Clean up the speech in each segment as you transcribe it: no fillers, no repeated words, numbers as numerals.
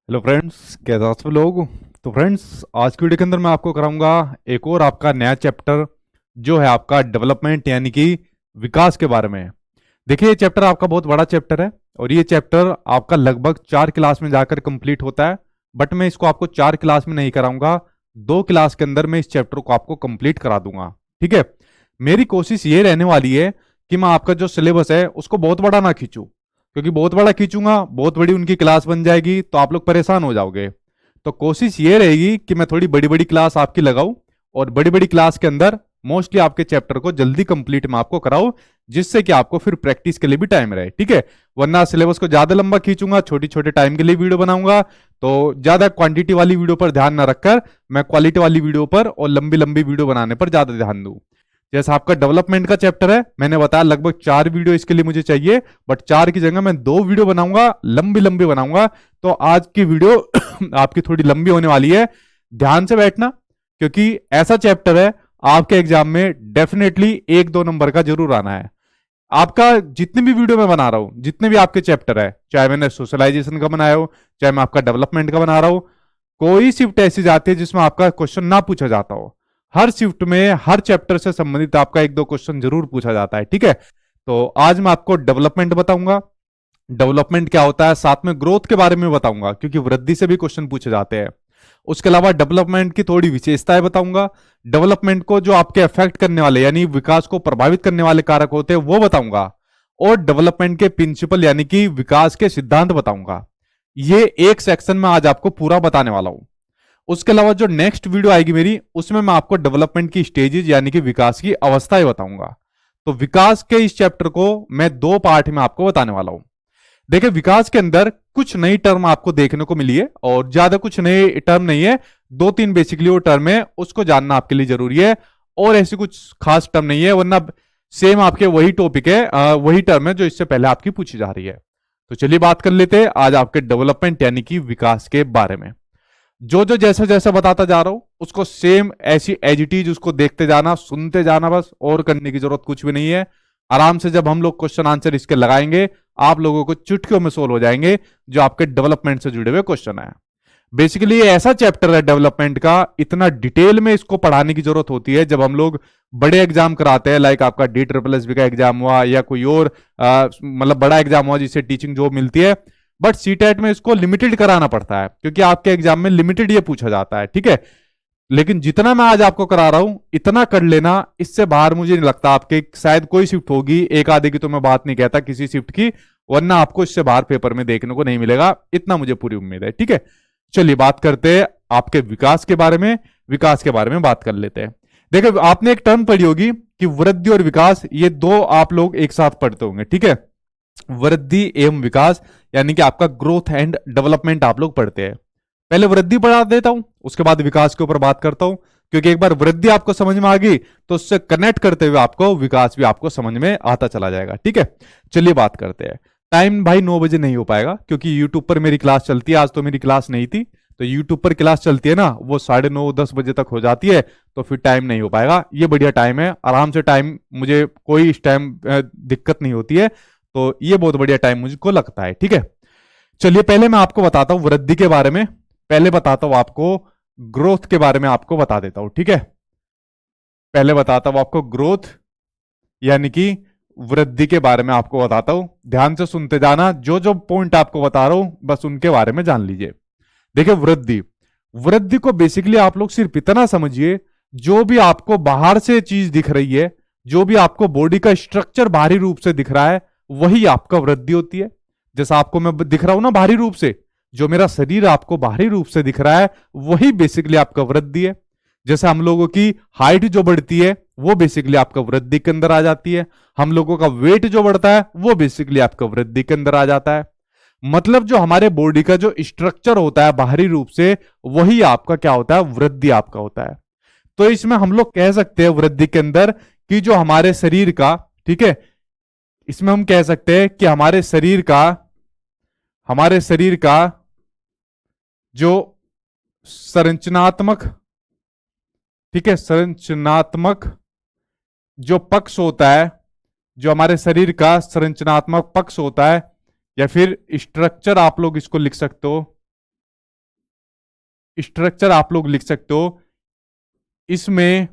Hello friends, कैसे आप सब लोग। तो फ्रेंड्स, आज की वीडियो के अंदर मैं आपको कराऊंगा एक और आपका नया चैप्टर जो है आपका डेवलपमेंट यानी कि विकास के बारे में। देखिए, ये चैप्टर आपका बहुत बड़ा चैप्टर है और ये चैप्टर आपका लगभग 4 क्लास में जाकर कंप्लीट होता है। बट मैं इसको आपको 4 क्लास में नहीं कराऊंगा, 2 क्लास के अंदर मैं इस चैप्टर को आपको कंप्लीट करा दूंगा। ठीक है। मेरी कोशिश ये रहने वाली है कि मैं आपका जो सिलेबस है उसको बहुत बड़ा ना खींचूं, क्योंकि बहुत बड़ा खींचूंगा बहुत बड़ी उनकी क्लास बन जाएगी तो आप लोग परेशान हो जाओगे। तो कोशिश ये रहेगी कि मैं थोड़ी बड़ी बड़ी क्लास आपकी लगाऊं और बड़ी बड़ी क्लास के अंदर मोस्टली आपके चैप्टर को जल्दी कंप्लीट मैं आपको कराऊं, जिससे कि आपको फिर प्रैक्टिस के लिए भी टाइम रहे। ठीक है। वरना सिलेबस को ज्यादा लंबा खींचूंगा, छोटी छोटे टाइम के लिए वीडियो बनाऊंगा, तो ज्यादा क्वांटिटी वाली वीडियो पर ध्यान ना रखकर मैं क्वालिटी वाली वीडियो पर और लंबी लंबी वीडियो बनाने पर ज्यादा ध्यान दूं। जैसा आपका डेवलपमेंट का चैप्टर है, मैंने बताया लगभग 4 वीडियो इसके लिए मुझे चाहिए, बट 4 की जगह मैं 2 वीडियो बनाऊंगा, लंबी लंबी बनाऊंगा। तो आज की वीडियो आपकी थोड़ी लंबी होने वाली है, ध्यान से बैठना, क्योंकि ऐसा चैप्टर है आपके एग्जाम में डेफिनेटली 1-2 नंबर का जरूर आना है। आपका जितने भी वीडियो मैं बना रहा हूं, जितने भी आपके चैप्टर है, चाहे मैंने सोशलाइजेशन का बनाया हो, चाहे मैं आपका डेवलपमेंट का बना रहा हूं, कोई शिफ्ट ऐसी जाती है जिसमें आपका क्वेश्चन ना पूछा जाता हो। हर शिफ्ट में हर चैप्टर से संबंधित आपका 1-2 क्वेश्चन जरूर पूछा जाता है। ठीक है। तो आज मैं आपको डेवलपमेंट बताऊंगा, डेवलपमेंट क्या होता है, साथ में ग्रोथ के बारे में बताऊंगा क्योंकि वृद्धि से भी क्वेश्चन पूछे जाते हैं। उसके अलावा डेवलपमेंट की थोड़ी विशेषताएं बताऊंगा, डेवलपमेंट को जो आपके अफेक्ट करने वाले यानी विकास को प्रभावित करने वाले कारक होते हैं वो बताऊंगा, और डेवलपमेंट के प्रिंसिपल यानी कि विकास के सिद्धांत बताऊंगा। ये एक सेक्शन में आज आपको पूरा बताने वाला हूं। उसके अलावा जो नेक्स्ट वीडियो आएगी मेरी, उसमें मैं आपको डेवलपमेंट की स्टेजेस यानी कि विकास की अवस्थाएं बताऊंगा। तो विकास के इस चैप्टर को मैं 2 पार्ट में आपको बताने वाला हूं। देखिए, विकास के अंदर कुछ नई टर्म आपको देखने को मिली है और ज्यादा कुछ नए टर्म नहीं है, 2-3 बेसिकली वो टर्म है, उसको जानना आपके लिए जरूरी है। और ऐसी कुछ खास टर्म नहीं है, वरना सेम आपके वही टॉपिक है, वही टर्म है जो इससे पहले आपकी पूछी जा रही है। तो चलिए बात कर लेते हैं आज आपके डेवलपमेंट यानी कि विकास के बारे में। जो जो जैसा जैसा बताता जा रहा हूं उसको सेम ऐसी एज इट इज उसको देखते जाना, सुनते जाना, बस और करने की जरूरत कुछ भी नहीं है। आराम से जब हम लोग क्वेश्चन आंसर इसके लगाएंगे, आप लोगों को चुटकियों में सोल्व हो जाएंगे जो आपके डेवलपमेंट से जुड़े हुए क्वेश्चन है। बेसिकली ये ऐसा चैप्टर है डेवलपमेंट का, इतना डिटेल में इसको पढ़ाने की जरूरत होती है जब हम लोग बड़े एग्जाम कराते हैं, लाइक आपका DSSB का एग्जाम हुआ या कोई और मतलब बड़ा एग्जाम हुआ जिससे टीचिंग जॉब मिलती है। बट सीटेट में इसको लिमिटेड कराना पड़ता है क्योंकि आपके एग्जाम में लिमिटेड ये पूछा जाता है। ठीक है। लेकिन जितना मैं आज आपको करा रहा हूं इतना कर लेना, इससे बाहर मुझे नहीं लगता आपके शायद कोई शिफ्ट होगी, एक आधे की तो मैं बात नहीं कहता किसी शिफ्ट की, वरना आपको इससे बाहर पेपर में देखने को नहीं मिलेगा, इतना मुझे पूरी उम्मीद है। ठीक है। चलिए बात करते हैं आपके विकास के बारे में, विकास के बारे में बात कर लेते हैं। देखो, आपने एक टर्म पढ़ी होगी कि वृद्धि और विकास, ये दो आप लोग एक साथ पढ़ते होंगे। ठीक है। वृद्धि एवं विकास यानी कि आपका ग्रोथ एंड डेवलपमेंट आप लोग पढ़ते हैं। पहले वृद्धि पढ़ा देता हूं, उसके बाद विकास के ऊपर बात करता हूं, क्योंकि एक बार वृद्धि आपको समझ में आ गई तो उससे कनेक्ट करते हुए आपको विकास भी आपको समझ में आता चला जाएगा। ठीक है। चलिए बात करते हैं। टाइम भाई 9 बजे नहीं हो पाएगा क्योंकि यूट्यूब पर मेरी क्लास चलती है, आज तो मेरी क्लास नहीं थी, तो यूट्यूब पर क्लास चलती है ना, वो 9:30-10 बजे तक हो जाती है, तो फिर टाइम नहीं हो पाएगा। ये बढ़िया टाइम है, आराम से टाइम, मुझे कोई इस टाइम दिक्कत नहीं होती है, तो ये बहुत बढ़िया टाइम मुझको लगता है। ठीक है। चलिए पहले मैं आपको बताता हूं वृद्धि के बारे में, पहले बताता हूं आपको ग्रोथ के बारे में, आपको बता देता हूं। ठीक है। पहले बताता हूं आपको ग्रोथ यानी कि वृद्धि के बारे में आपको बताता हूं, ध्यान से सुनते जाना, जो जो पॉइंट आपको बता रहा हूं बस उनके बारे में जान लीजिए। देखिए, वृद्धि, वृद्धि को बेसिकली आप लोग सिर्फ इतना समझिए, जो भी आपको बाहर से चीज दिख रही है, जो भी आपको बॉडी का स्ट्रक्चर बाहरी रूप से दिख रहा है, वही आपका वृद्धि होती है। जैसा आपको मैं दिख रहा हूं ना बाहरी रूप से, जो मेरा शरीर आपको बाहरी रूप से दिख रहा है वही बेसिकली आपका वृद्धि है। जैसे हम लोगों की हाइट जो बढ़ती है वो बेसिकली आपका वृद्धि के अंदर आ जाती है, हम लोगों का वेट जो बढ़ता है वो बेसिकली आपका वृद्धि के अंदर आ जाता है। मतलब जो हमारे बॉडी का जो स्ट्रक्चर होता है बाहरी रूप से, वही आपका क्या होता है, वृद्धि आपका होता है। तो इसमें हम लोग कह सकते हैं वृद्धि के अंदर कि जो हमारे शरीर का, ठीक है, इसमें हम कह सकते हैं कि हमारे शरीर का जो संरचनात्मक, ठीक है, संरचनात्मक जो पक्ष होता है, जो हमारे शरीर का संरचनात्मक पक्ष होता है, या फिर स्ट्रक्चर आप लोग इसको लिख सकते हो, स्ट्रक्चर आप लोग लिख सकते हो। इसमें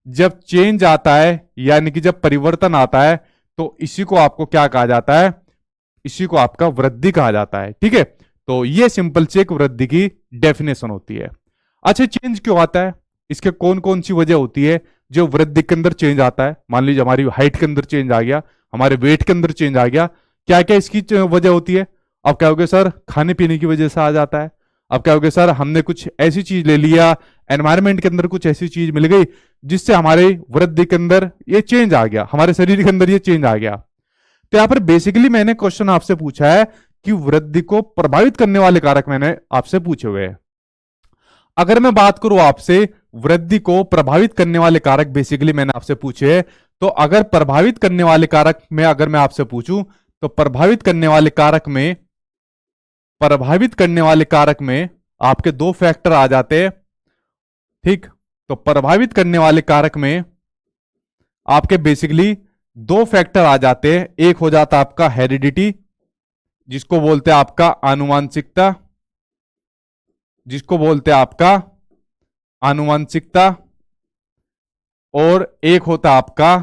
जब चेंज आता है यानी कि जब परिवर्तन आता है तो इसी को आपको क्या कहा जाता है, इसी को आपका वृद्धि कहा जाता है। ठीक है, तो ये सिंपल से एक वृद्धि की डेफिनेशन होती है। अच्छा, चेंज क्यों आता है, इसके कौन कौन सी वजह होती है जो वृद्धि के अंदर चेंज आता है। मान लीजिए हमारी हाइट के अंदर चेंज आ गया, हमारे वेट के अंदर चेंज आ गया, क्या क्या इसकी वजह होती है। अब क्या होगा सर, खाने पीने की वजह से आ जाता है। अब क्या होगा सर, हमने कुछ ऐसी चीज ले लिया, एनवायरमेंट के अंदर कुछ ऐसी चीज मिल गई जिससे हमारे वृद्धि के अंदर ये चेंज आ गया, हमारे शरीर के अंदर ये चेंज आ गया। तो यहां पर बेसिकली मैंने क्वेश्चन आपसे पूछा है कि वृद्धि को प्रभावित करने वाले कारक मैंने आपसे पूछे हुए हैं। अगर मैं बात करूं आपसे वृद्धि को प्रभावित करने वाले कारक, बेसिकली मैंने आपसे पूछे हैं, तो अगर प्रभावित करने वाले कारक में अगर मैं आपसे पूछूं तो प्रभावित करने वाले कारक में आपके दो फैक्टर आ जाते हैं। ठीक, तो प्रभावित करने वाले कारक में आपके बेसिकली दो फैक्टर आ जाते हैं। एक हो जाता है आपका हेरिडिटी, जिसको बोलते हैं आपका आनुवांशिकता, और एक होता है आपका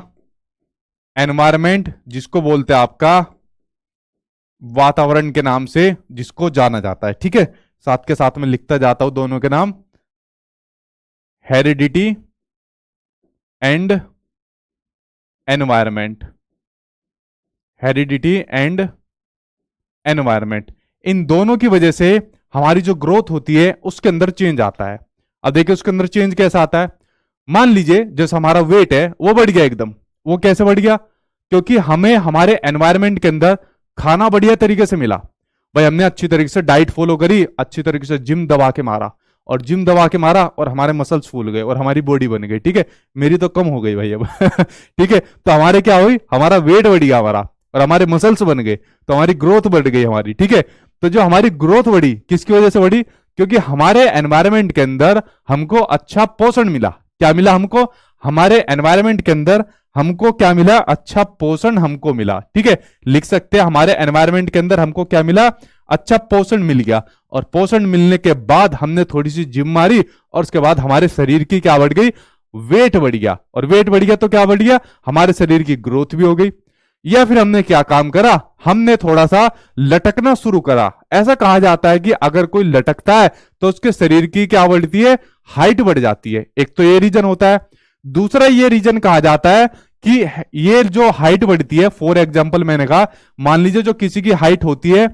एनवायरमेंट, जिसको बोलते हैं आपका वातावरण के नाम से जिसको जाना जाता है। ठीक है, साथ के साथ में लिखता जाता हूं दोनों के नाम, heredity and environment. Heredity and environment, इन दोनों की वजह से हमारी जो ग्रोथ होती है उसके अंदर चेंज आता है। अब देखिए उसके अंदर चेंज कैसा आता है। मान लीजिए जैसे हमारा वेट है वो बढ़ गया एकदम, वो कैसे बढ़ गया, क्योंकि हमें हमारे एनवायरमेंट के अंदर खाना बढ़िया तरीके से मिला। भाई हमने अच्छी तरीके से डाइट फॉलो करी, अच्छी तरीके से जिम दबा के मारा, और हमारे मसल्स फूल गए और हमारी बॉडी बन गई। ठीक है, मेरी तो कम हो गई भाई अब ठीक है, तो हमारे क्या हुई, हमारा वेट बढ़ गया हमारा, और हमारे मसल्स बन गए, तो हमारी ग्रोथ बढ़ गई हमारी। ठीक है, तो जो हमारी ग्रोथ बढ़ी किसकी वजह से बढ़ी, क्योंकि हमारे एनवायरमेंट के अंदर हमको अच्छा पोषण मिला। क्या मिला हमको, हमारे एनवायरमेंट के अंदर हमको क्या मिला, अच्छा पोषण हमको मिला। ठीक है, लिख सकते हैं हमारे एनवायरमेंट के अंदर हमको क्या मिला, अच्छा पोषण मिल गया। और पोषण मिलने के बाद हमने थोड़ी सी जिम मारी और उसके बाद हमारे शरीर की क्या बढ़ गई, वेट बढ़ गया। और वेट बढ़ गया तो क्या बढ़ गया, हमारे शरीर की ग्रोथ भी हो गई। या फिर हमने क्या काम करा, हमने थोड़ा सा लटकना शुरू करा। ऐसा कहा जाता है कि अगर कोई लटकता है तो उसके शरीर की क्या बढ़ती है, हाइट बढ़ जाती है। एक तो ये रीजन होता है। दूसरा ये रीजन कहा जाता है कि ये जो हाइट बढ़ती है, फॉर एग्जाम्पल मैंने कहा, मान लीजिए जो किसी की हाइट होती है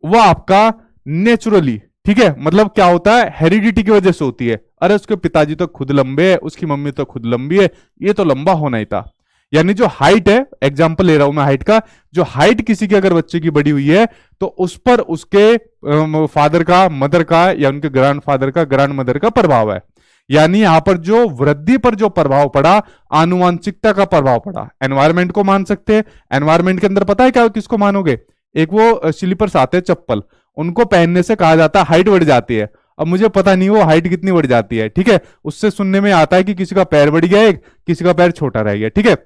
वो आपका नेचुरली, ठीक है, मतलब क्या होता है, हेरिडिटी की वजह से होती है। अरे उसके पिताजी तो खुद लंबे है, उसकी मम्मी तो खुद लंबी है, ये तो लंबा होना ही था। यानी जो हाइट है, एग्जांपल ले रहा हूं मैं हाइट का, जो हाइट किसी की अगर बच्चे की बड़ी हुई है तो उस पर उसके फादर का, मदर का, या उनके ग्रैंड फादर का, ग्रैंड मदर का प्रभाव है। यानी यहां पर जो वृद्धि पर जो प्रभाव पड़ा, आनुवांशिकता का प्रभाव पड़ा। एनवायरमेंट को मान सकते हैं। एनवायरमेंट के अंदर पता है क्या, किसको मानोगे, एक वो स्लीपर्स आते हैं चप्पल, उनको पहनने से कहा जाता है हाइट बढ़ जाती है। अब मुझे पता नहीं वो हाइट कितनी बढ़ जाती है। ठीक है, उससे सुनने में आता है कि किसी का पैर बढ़ गया, एक किसी का पैर छोटा रह गया। ठीक है,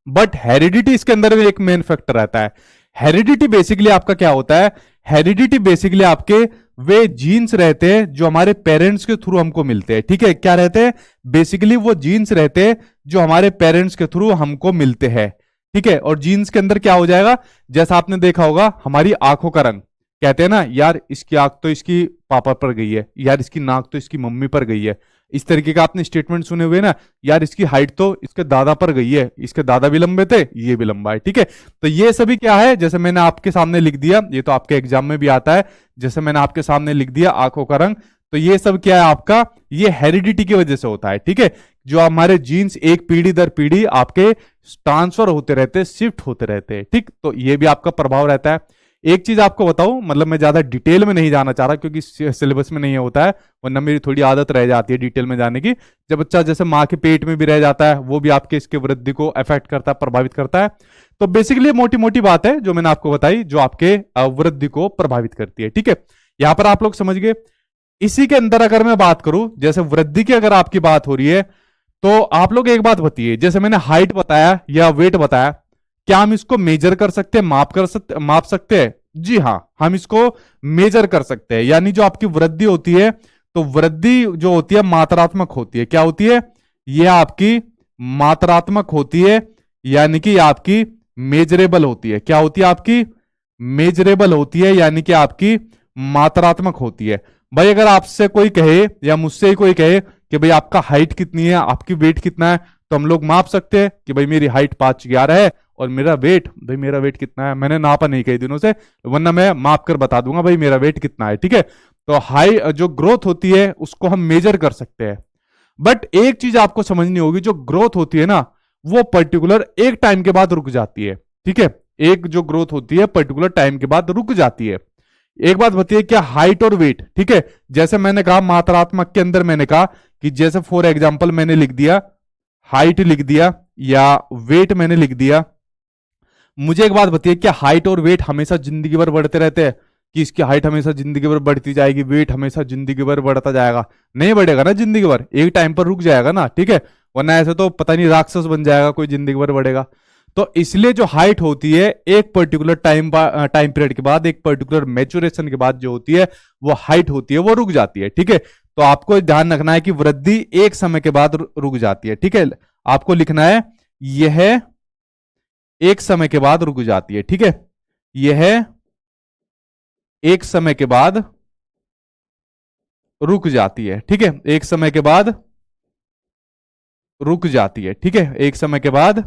बट हेरिडिटी इसके अंदर में एक मेन फैक्टर रहता है। हेरिडिटी बेसिकली आपका क्या होता है, हेरिडिटी बेसिकली आपके वे जीन्स रहते हैं जो हमारे पेरेंट्स के थ्रू हमको मिलते हैं। ठीक है, क्या रहते हैं, बेसिकली वो जीन्स रहते हैं जो हमारे पेरेंट्स के थ्रू हमको मिलते हैं। ठीक है, और जीन्स के अंदर क्या हो जाएगा, जैसा आपने देखा होगा हमारी आंखों का रंग, कहते हैं ना यार इसकी आंख तो इसकी पापा पर गई है, यार इसकी नाक तो इसकी मम्मी पर गई है। इस तरीके का आपने स्टेटमेंट सुने हुए ना, यार इसकी हाइट तो इसके दादा पर गई है, इसके दादा भी लंबे थे, ये भी लंबा है। ठीक है, तो ये सभी क्या है, जैसे मैंने आपके सामने लिख दिया, ये तो आपके एग्जाम में भी आता है, जैसे मैंने आपके सामने लिख दिया आंखों का रंग, तो ये सब क्या है आपका, ये हेरिडिटी की वजह से होता है। ठीक है, जो हमारे जीन्स एक पीढ़ी दर पीढ़ी आपके ट्रांसफर होते रहते, शिफ्ट होते रहते हैं। ठीक, तो ये भी आपका प्रभाव रहता है। एक चीज आपको बताऊं, मतलब मैं ज्यादा डिटेल में नहीं जाना चाह रहा क्योंकि सिलेबस में नहीं होता है, वरना मेरी थोड़ी आदत रह जाती है डिटेल में जाने की। जब बच्चा जैसे माँ के पेट में भी रह जाता है, वो भी आपके इसके वृद्धि को अफेक्ट करता है, प्रभावित करता है। तो बेसिकली मोटी मोटी बात है जो मैंने आपको बताई, जो आपके वृद्धि को प्रभावित करती है। ठीक है, यहां पर आप लोग समझ गए। इसी के अंदर अगर मैं बात करूं, जैसे वृद्धि की अगर आपकी बात हो रही है, तो आप लोग एक बात बताइए, जैसे मैंने हाइट बताया या वेट बताया, क्या हम इसको मेजर कर सकते हैं, माप सकते हैं। जी हाँ, हम इसको मेजर कर सकते हैं। यानी जो आपकी वृद्धि होती है, तो वृद्धि जो होती है मात्रात्मक होती है। क्या होती है? ये आपकी मात्रात्मक होती है, यानी कि आपकी मेजरेबल होती है। क्या होती है? आपकी मेजरेबल होती है, यानी कि आपकी मात्रात्मक होती है। भाई अगर आपसे कोई कहे या मुझसे ही कोई कहे कि भाई आपका हाइट कितनी है, आपकी वेट कितना है, तो हम लोग माप सकते हैं कि भाई मेरी हाइट 5'11" है और मेरा वेट, भाई मेरा वेट कितना है, मैंने नापा नहीं कई दिनों से, वरना मैं माप कर बता दूंगा भाई मेरा वेट कितना है। ठीक है, तो हाई जो ग्रोथ होती है उसको हम मेजर कर सकते हैं। बट एक चीज आपको समझनी होगी, जो ग्रोथ होती है ना, वो पर्टिकुलर एक टाइम के बाद रुक जाती है। ठीक है, एक जो ग्रोथ होती है पर्टिकुलर टाइम के बाद रुक जाती है। एक बात बताइए, क्या हाइट और वेट, ठीक है, जैसे मैंने कहा मात्रात्मक के अंदर मैंने कहा कि जैसे फॉर एग्जाम्पल मैंने लिख दिया हाइट लिख दिया या वेट मैंने लिख दिया। मुझे एक बात बताइए, क्या हाइट और वेट हमेशा जिंदगी भर बढ़ते रहते हैं? कि इसकी हाइट हमेशा जिंदगी भर बढ़ती जाएगी, वेट हमेशा जिंदगी भर बढ़ता जाएगा? नहीं बढ़ेगा ना जिंदगी भर, एक टाइम पर रुक जाएगा ना। ठीक है, वरना ऐसे तो पता नहीं राक्षस बन जाएगा कोई, जिंदगी भर बढ़ेगा। तो इसलिए जो हाइट होती है एक पर्टिकुलर टाइम पीरियड के बाद, एक पर्टिकुलर मैच्योरेशन के बाद जो होती है वो हाइट होती है, वो रुक जाती है। ठीक है, तो आपको ध्यान रखना है कि वृद्धि एक समय के बाद रुक जाती है। ठीक है, आपको लिखना है यह एक समय के बाद रुक जाती है। ठीक है, यह एक समय के बाद रुक जाती है। ठीक है, एक समय के बाद रुक जाती है। ठीक है, एक समय के बाद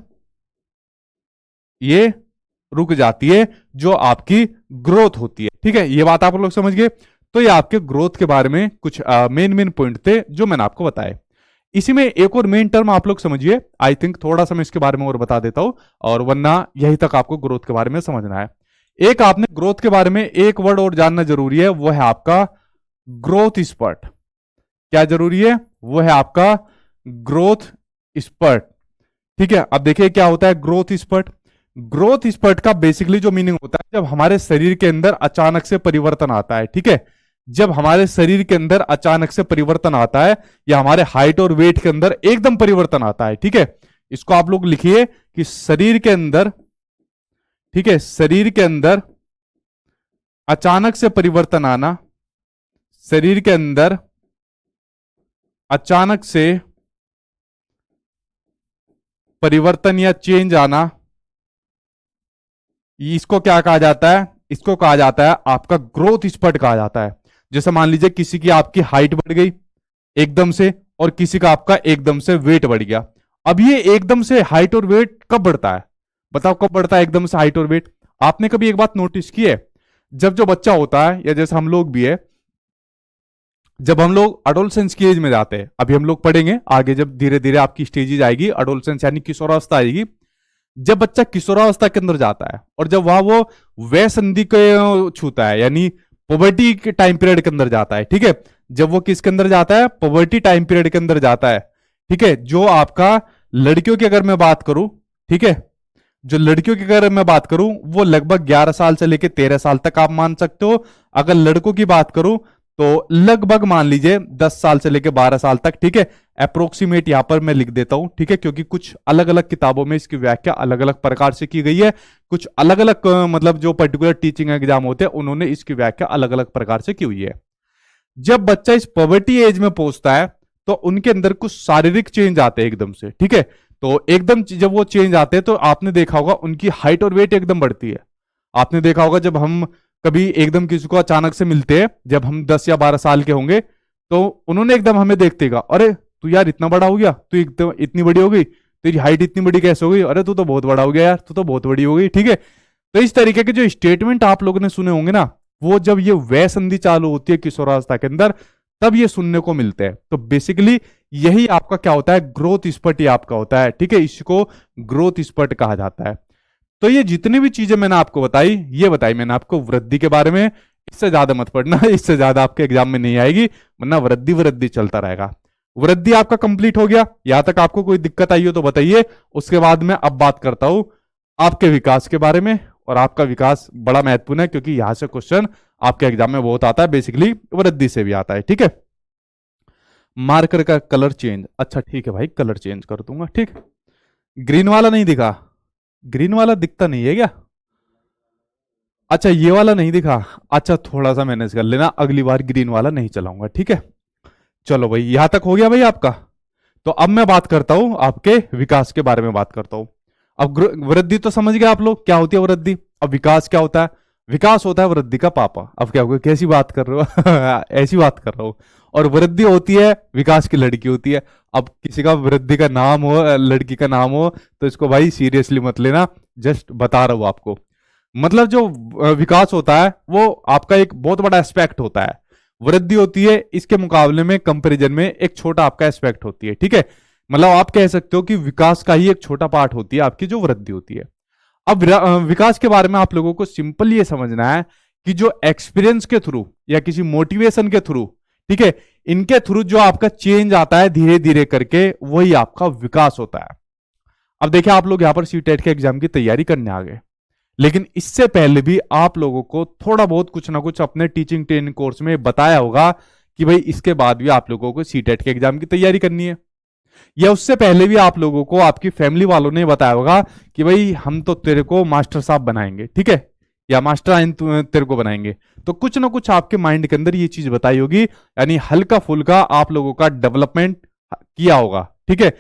ये रुक जाती है, जो आपकी ग्रोथ होती है। ठीक है, ये बात आप लोग समझ गए। तो ये आपके ग्रोथ के बारे में कुछ मेन मेन पॉइंट थे जो मैंने आपको बताए। इसी में एक और मेन टर्म आप लोग समझिए, आई थिंक थोड़ा सा मैं इसके बारे में और बता देता हूं, और वरना यही तक आपको ग्रोथ के बारे में समझना है। एक आपने ग्रोथ के बारे में एक वर्ड और जानना जरूरी है, वो है आपका ग्रोथ स्पर्ट। क्या जरूरी है? वो है आपका ग्रोथ स्पर्ट। ठीक है, अब देखिए क्या होता है ग्रोथ स्पर्ट। ग्रोथ स्पर्ट का बेसिकली जो मीनिंग होता है, जब हमारे शरीर के अंदर अचानक से परिवर्तन आता है। ठीक है, जब हमारे शरीर के अंदर अचानक से परिवर्तन आता है, या हमारे हाइट और वेट के अंदर एकदम परिवर्तन आता है। ठीक है, इसको आप लोग लिखिए कि शरीर के अंदर, ठीक है, शरीर के अंदर अचानक से परिवर्तन आना, शरीर के अंदर अचानक से परिवर्तन या चेंज आना, इसको क्या कहा जाता है? इसको कहा जाता है आपका ग्रोथ स्पर्ट कहा जाता है। जैसे मान लीजिए किसी की आपकी हाइट बढ़ गई एकदम से, और किसी का आपका एकदम से वेट बढ़ गया। अब ये एकदम से हाइट और वेट कब बढ़ता है? बताओ कब बढ़ता है एकदम से हाइट और वेट? आपने कभी एक बात नोटिस की है, जब जो बच्चा होता है, या जैसे हम लोग भी है, जब हम लोग अडोलसेंस की एज में जाते हैं, अभी हम लोग पढ़ेंगे आगे, जब धीरे धीरे आपकी स्टेजेस आएगी, अडोलसेंस यानी किशोरावस्था आएगी, जब बच्चा किशोरावस्था के अंदर जाता है और जब वहां वो वय संधि को छूता है, यानी पोवर्टी के टाइम पीरियड के अंदर जाता है। ठीक है, जब वो किसके अंदर जाता है? पोवर्टी टाइम पीरियड के अंदर जाता है। ठीक है, जो आपका लड़कियों की अगर मैं बात करूं, ठीक है, जो लड़कियों की अगर मैं बात करूं, वो लगभग 11 साल से लेकर 13 साल तक आप मान सकते हो। अगर लड़कों की बात करूं तो लगभग मान लीजिए 10 साल से लेकर 12 साल तक। ठीक है, अप्रोक्सीमेट यहां पर मैं लिख देता हूं। ठीक है, क्योंकि कुछ अलग अलग किताबों में इसकी व्याख्या अलग अलग प्रकार से की गई है, कुछ अलग अलग मतलब जो पर्टिकुलर टीचिंग एग्जाम होते हैं उन्होंने इसकी व्याख्या अलग अलग प्रकार से की हुई है। जब बच्चा इस पॉवर्टी एज में पहुंचता है तो उनके अंदर कुछ शारीरिक चेंज आते हैं एकदम से। ठीक है, तो एकदम जब वो चेंज आते हैं तो आपने देखा होगा उनकी हाइट और वेट एकदम बढ़ती है। आपने देखा होगा जब हम कभी एकदम किसी को अचानक से मिलते हैं, जब हम 10 या 12 साल के होंगे, तो उन्होंने एकदम हमें देखतेगा, अरे तू यार इतना बड़ा हो गया, तू एकदम इतनी बड़ी हो गई, तेरी हाइट इतनी बड़ी कैसे हो गई, अरे तू तो बहुत बड़ा हो गया यार, तू तो बहुत बड़ी हो गई। ठीक है, तो इस तरीके के जो स्टेटमेंट आप लोगों ने सुने होंगे ना, वो जब ये वय संधि चालू होती है किशोरावस्था के अंदर, तब ये सुनने को मिलते हैं। तो बेसिकली यही आपका क्या होता है? ग्रोथ स्पर्ट ही आपका होता है। ठीक है, इसको ग्रोथ स्पर्ट कहा जाता है। तो ये जितनी भी चीजें मैंने आपको बताई, ये बताई मैंने आपको वृद्धि के बारे में। इससे ज्यादा मत पढ़ना, इससे ज्यादा आपके एग्जाम में नहीं आएगी, वरना वृद्धि वृद्धि चलता रहेगा। वृद्धि आपका कंप्लीट हो गया, यहां तक आपको कोई दिक्कत आई हो तो बताइए। उसके बाद मैं अब बात करता हूं आपके विकास के बारे में, और आपका विकास बड़ा महत्वपूर्ण है क्योंकि यहां से क्वेश्चन आपके एग्जाम में बहुत आता है, बेसिकली वृद्धि से भी आता है। ठीक है, मार्कर का कलर चेंज, अच्छा ठीक है भाई, कलर चेंज कर दूंगा। ठीक, ग्रीन वाला नहीं दिखा? ग्रीन वाला दिखता नहीं है क्या? अच्छा ये वाला नहीं दिखा, अच्छा थोड़ा सा मैनेज कर लेना, अगली बार ग्रीन वाला नहीं चलाऊंगा, ठीक है। चलो भाई यहां तक हो गया भाई आपका। तो अब मैं बात करता हूं आपके विकास के बारे में बात करता हूं। अब वृद्धि तो समझ गए आप लोग क्या होती है वृद्धि। अब विकास क्या होता है? विकास होता है वृद्धि का पापा। अब क्या हो गया, कैसी बात कर रहे हो ऐसी बात कर रहा हूं। और वृद्धि होती है विकास की लड़की होती है। अब किसी का वृद्धि का नाम हो, लड़की का नाम हो, तो इसको भाई सीरियसली मत लेना, जस्ट बता रहा हूं आपको। मतलब जो विकास होता है वो आपका एक बहुत बड़ा एस्पेक्ट होता है। वृद्धि होती है इसके मुकाबले में, कंपैरिजन में एक छोटा आपका एस्पेक्ट होती है, ठीक है। मतलब आप कह सकते हो कि विकास का ही एक छोटा पार्ट होती है आपकी जो वृद्धि होती है। अब विकास के बारे में आप लोगों को सिंपल ये समझना है कि जो एक्सपीरियंस के थ्रू या किसी मोटिवेशन के थ्रू, ठीक है, इनके थ्रू जो आपका चेंज आता है धीरे धीरे करके, वही आपका विकास होता है। अब देखिए आप लोग यहां पर सीटेट के एग्जाम की तैयारी करने आ गए, लेकिन इससे पहले भी आप लोगों को थोड़ा बहुत कुछ ना कुछ अपने टीचिंग ट्रेनिंग कोर्स में बताया होगा कि भाई इसके बाद भी आप लोगों को सीटेट के एग्जाम की तैयारी करनी है। या उससे पहले भी आप लोगों को आपकी फैमिली वालों ने बताया होगा कि भाई हम तो तेरे को मास्टर साहब बनाएंगे, ठीक है, या मास्टर आइन तेरे को बनाएंगे। तो कुछ ना कुछ आपके माइंड के अंदर ये चीज बताई होगी, यानी हल्का फुल्का आप लोगों का डेवलपमेंट किया होगा, ठीक है।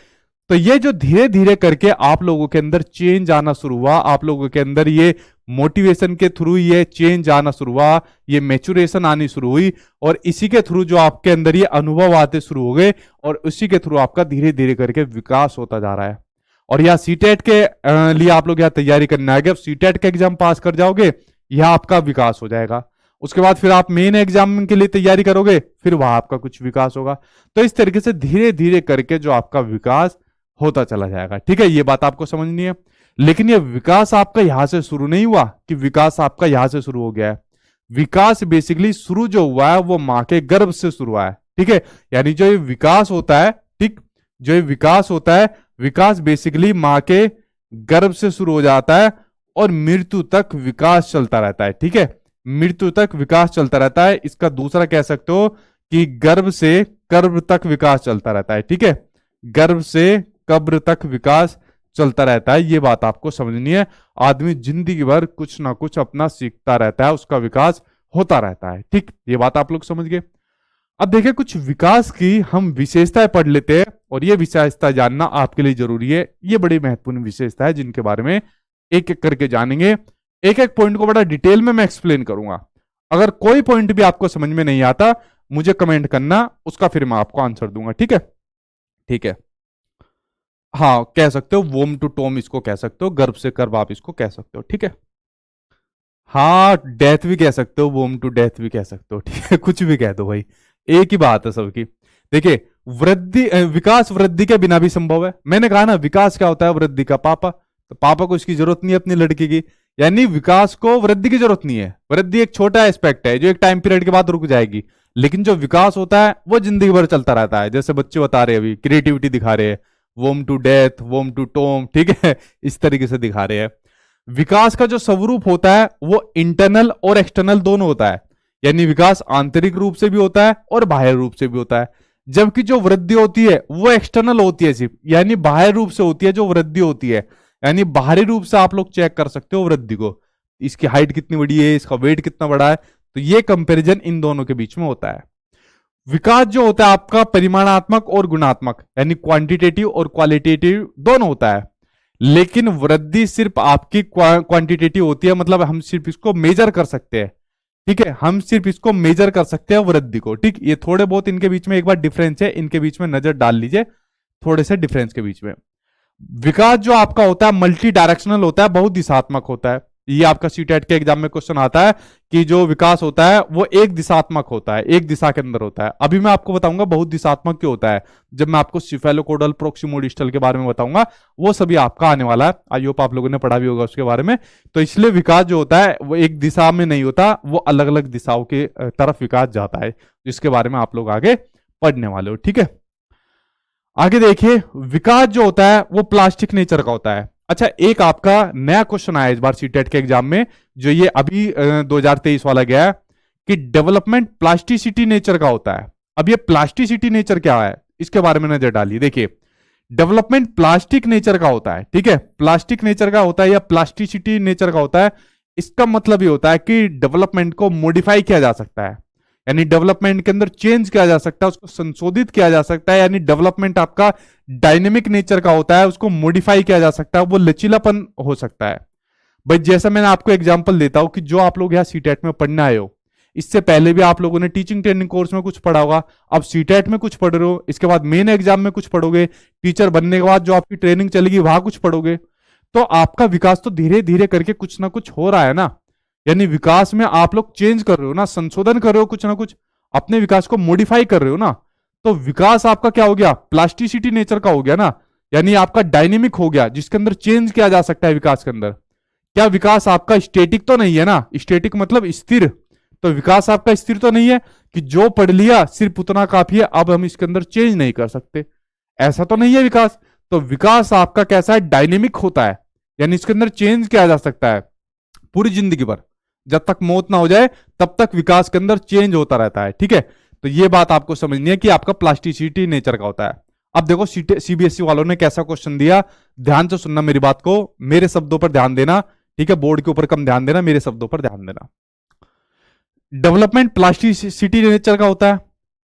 तो ये जो धीरे धीरे करके आप लोगों के अंदर चेंज आना शुरू हुआ, आप लोगों के अंदर ये मोटिवेशन के थ्रू ये चेंज आना शुरू हुआ, ये मैच्योरेशन आनी शुरू हुई, और इसी के थ्रू जो आपके अंदर ये अनुभव आते शुरू हो गए, और उसी के थ्रू आपका धीरे धीरे करके विकास होता जा रहा है। और यह सीटेट के लिए आप लोग यहाँ तैयारी करने आएंगे। अब सीटेट का एग्जाम पास कर जाओगे, यह आपका विकास हो जाएगा। उसके बाद फिर आप मेन एग्जाम के लिए तैयारी करोगे, फिर वहां आपका कुछ विकास होगा। तो इस तरीके से धीरे धीरे करके जो आपका विकास होता चला जाएगा, ठीक है। ये बात आपको समझनी है। लेकिन ये विकास आपका यहां से शुरू नहीं हुआ कि विकास आपका यहां से शुरू हो गया है। विकास बेसिकली शुरू जो हुआ है वो मां के गर्भ से शुरू हुआ है, ठीक है। यानी जो ये विकास होता है, ठीक, जो ये विकास होता है, विकास बेसिकली मां के गर्भ से शुरू हो जाता है और मृत्यु तक विकास चलता रहता है, ठीक है। मृत्यु तक विकास चलता रहता है। इसका दूसरा कह सकते हो कि गर्भ से कब्र तक विकास चलता रहता है, ठीक है। गर्भ से कब्र तक विकास चलता रहता है, ये बात आपको समझनी है। आदमी जिंदगी भर कुछ ना कुछ अपना सीखता रहता है, उसका विकास होता रहता है, ठीक। ये बात आप लोग समझ गए। अब देखिए कुछ विकास की हम विशेषताएं पढ़ लेते हैं, और ये विशेषता जानना आपके लिए जरूरी है। ये बड़ी महत्वपूर्ण विशेषता है जिनके बारे में एक एक करके जानेंगे। एक एक पॉइंट को बड़ा डिटेल में मैं एक्सप्लेन करूंगा। अगर कोई पॉइंट भी आपको समझ में नहीं आता, मुझे कमेंट करना, उसका फिर मैं आपको आंसर दूंगा, ठीक है। ठीक है, हाँ कह सकते हो, वोम टू टोम इसको कह सकते हो, गर्भ से गर्भ आप इसको कह सकते हो, ठीक है। हाँ डेथ भी कह सकते हो, वोम टू डेथ भी कह सकते हो, ठीक है। कुछ भी कह दो भाई, एक ही बात है सबकी। देखिए वृद्धि विकास वृद्धि के बिना भी संभव है। मैंने कहा ना विकास क्या होता है, वृद्धि का पापा। तो पापा को इसकी जरूरत नहीं है अपनी लड़की की, यानी विकास को वृद्धि की जरूरत नहीं है। वृद्धि एक छोटा एस्पेक्ट है जो एक टाइम पीरियड के बाद रुक जाएगी, लेकिन जो विकास होता है वो जिंदगी भर चलता रहता है। जैसे बच्चे बता रहे हैं अभी, क्रिएटिविटी दिखा रहे हैं, वोम टू डेथ, वोम टू टोम, ठीक है, इस तरीके से दिखा रहे हैं। विकास का जो स्वरूप होता है वो इंटरनल और एक्सटर्नल दोनों होता है, यानी विकास आंतरिक रूप से भी होता है और बाह्य रूप से भी होता है। जबकि जो वृद्धि होती है वो एक्सटर्नल होती है सिर्फ, यानी बाह्य रूप से होती है जो वृद्धि होती है। यानी बाहरी रूप से आप लोग चेक कर सकते हो वृद्धि को, इसकी हाइट कितनी बड़ी है, इसका वेट कितना बड़ा है, तो ये कंपैरिजन इन दोनों के बीच में होता है। विकास जो होता है आपका परिमाणात्मक और गुणात्मक, यानी क्वांटिटेटिव और क्वालिटेटिव दोनों होता है। लेकिन वृद्धि सिर्फ आपकी क्वांटिटेटिव होती है, मतलब हम सिर्फ इसको मेजर कर सकते हैं, ठीक है, हम सिर्फ इसको मेजर कर सकते हैं वृद्धि को, ठीक। ये थोड़े बहुत इनके बीच में एक बार डिफरेंस है, इनके बीच में नजर डाल लीजिए, थोड़े से डिफरेंस के बीच में। विकास जो आपका होता है मल्टी डायरेक्शनल होता है, बहुत दिशात्मक होता है। ये आपका सीटेट के एग्जाम में क्वेश्चन आता है कि जो विकास होता है वो एक दिशात्मक होता है, एक दिशा के अंदर होता है। अभी मैं आपको बताऊंगा बहुत दिशात्मक क्यों होता है, जब मैं आपको सिफेलोकोडल प्रोक्सिमोडिस्टल के बारे में बताऊंगा, वो सभी आपका आने वाला है। आई होप आप लोगों ने पढ़ा भी होगा उसके बारे में। तो इसलिए विकास जो होता है वो एक दिशा में नहीं होता, वो अलग अलग दिशाओं के तरफ विकास जाता है, जिसके बारे में आप लोग आगे पढ़ने वाले हो, ठीक है। आगे देखिए विकास जो होता है वो प्लास्टिक नेचर का होता है। अच्छा एक आपका नया क्वेश्चन आया इस बार सीटेट के एग्जाम में, जो ये अभी 2023 वाला गया है, कि डेवलपमेंट प्लास्टिसिटी नेचर का होता है। अब ये प्लास्टिसिटी नेचर क्या है, इसके बारे में नजर डालिए। देखिए डेवलपमेंट प्लास्टिक नेचर का होता है, ठीक है, प्लास्टिक नेचर का होता है या प्लास्टिसिटी नेचर का होता है। इसका मतलब ये होता है कि डेवलपमेंट को मॉडिफाई किया जा सकता है, यानी डेवलपमेंट के अंदर चेंज किया जा सकता है, उसको संशोधित किया जा सकता है, यानी डेवलपमेंट आपका डायनेमिक नेचर का होता है, उसको मॉडिफाई किया जा सकता है, वो लचीलापन हो सकता है। भाई जैसा मैंने आपको एग्जांपल देता हूं कि जो आप लोग यहाँ सीटेट में पढ़ने आए हो, इससे पहले भी आप लोगों ने टीचिंग ट्रेनिंग कोर्स में कुछ पढ़ा होगा, अब सीटेट में कुछ पढ़ रहे हो, इसके बाद मेन एग्जाम में कुछ पढ़ोगे, टीचर बनने के बाद जो आपकी ट्रेनिंग चलेगी वहां कुछ पढ़ोगे, तो आपका विकास तो धीरे धीरे करके कुछ ना कुछ हो रहा है ना, यानी विकास में आप लोग चेंज कर रहे हो ना, संशोधन कर रहे हो, कुछ ना कुछ अपने विकास को मॉडिफाई कर रहे हो ना, तो विकास आपका क्या हो गया, प्लास्टिसिटी नेचर का हो गया ना, यानी आपका डायनेमिक हो गया, जिसके अंदर चेंज किया जा सकता है विकास के अंदर। क्या विकास आपका स्टेटिक तो नहीं है ना, स्टेटिक मतलब स्थिर, तो विकास आपका स्थिर तो नहीं है कि जो पढ़ लिया सिर्फ उतना काफी है, अब हम इसके अंदर चेंज नहीं कर सकते, ऐसा तो नहीं है विकास। तो विकास आपका कैसा है, डायनेमिक होता है, यानी इसके अंदर चेंज किया जा सकता है पूरी जिंदगी भर, जब तक मौत ना हो जाए तब तक विकास के अंदर चेंज होता रहता है, ठीक है। तो ये बात आपको समझनी है कि आपका प्लास्टिसिटी नेचर का होता है। अब देखो सीबीएसई वालों ने कैसा क्वेश्चन दिया, ध्यान से सुनना मेरी बात को, मेरे शब्दों पर ध्यान देना, ठीक है, बोर्ड के ऊपर कम ध्यान देना, मेरे शब्दों पर ध्यान देना। डेवलपमेंट प्लास्टिसिटी नेचर का होता है।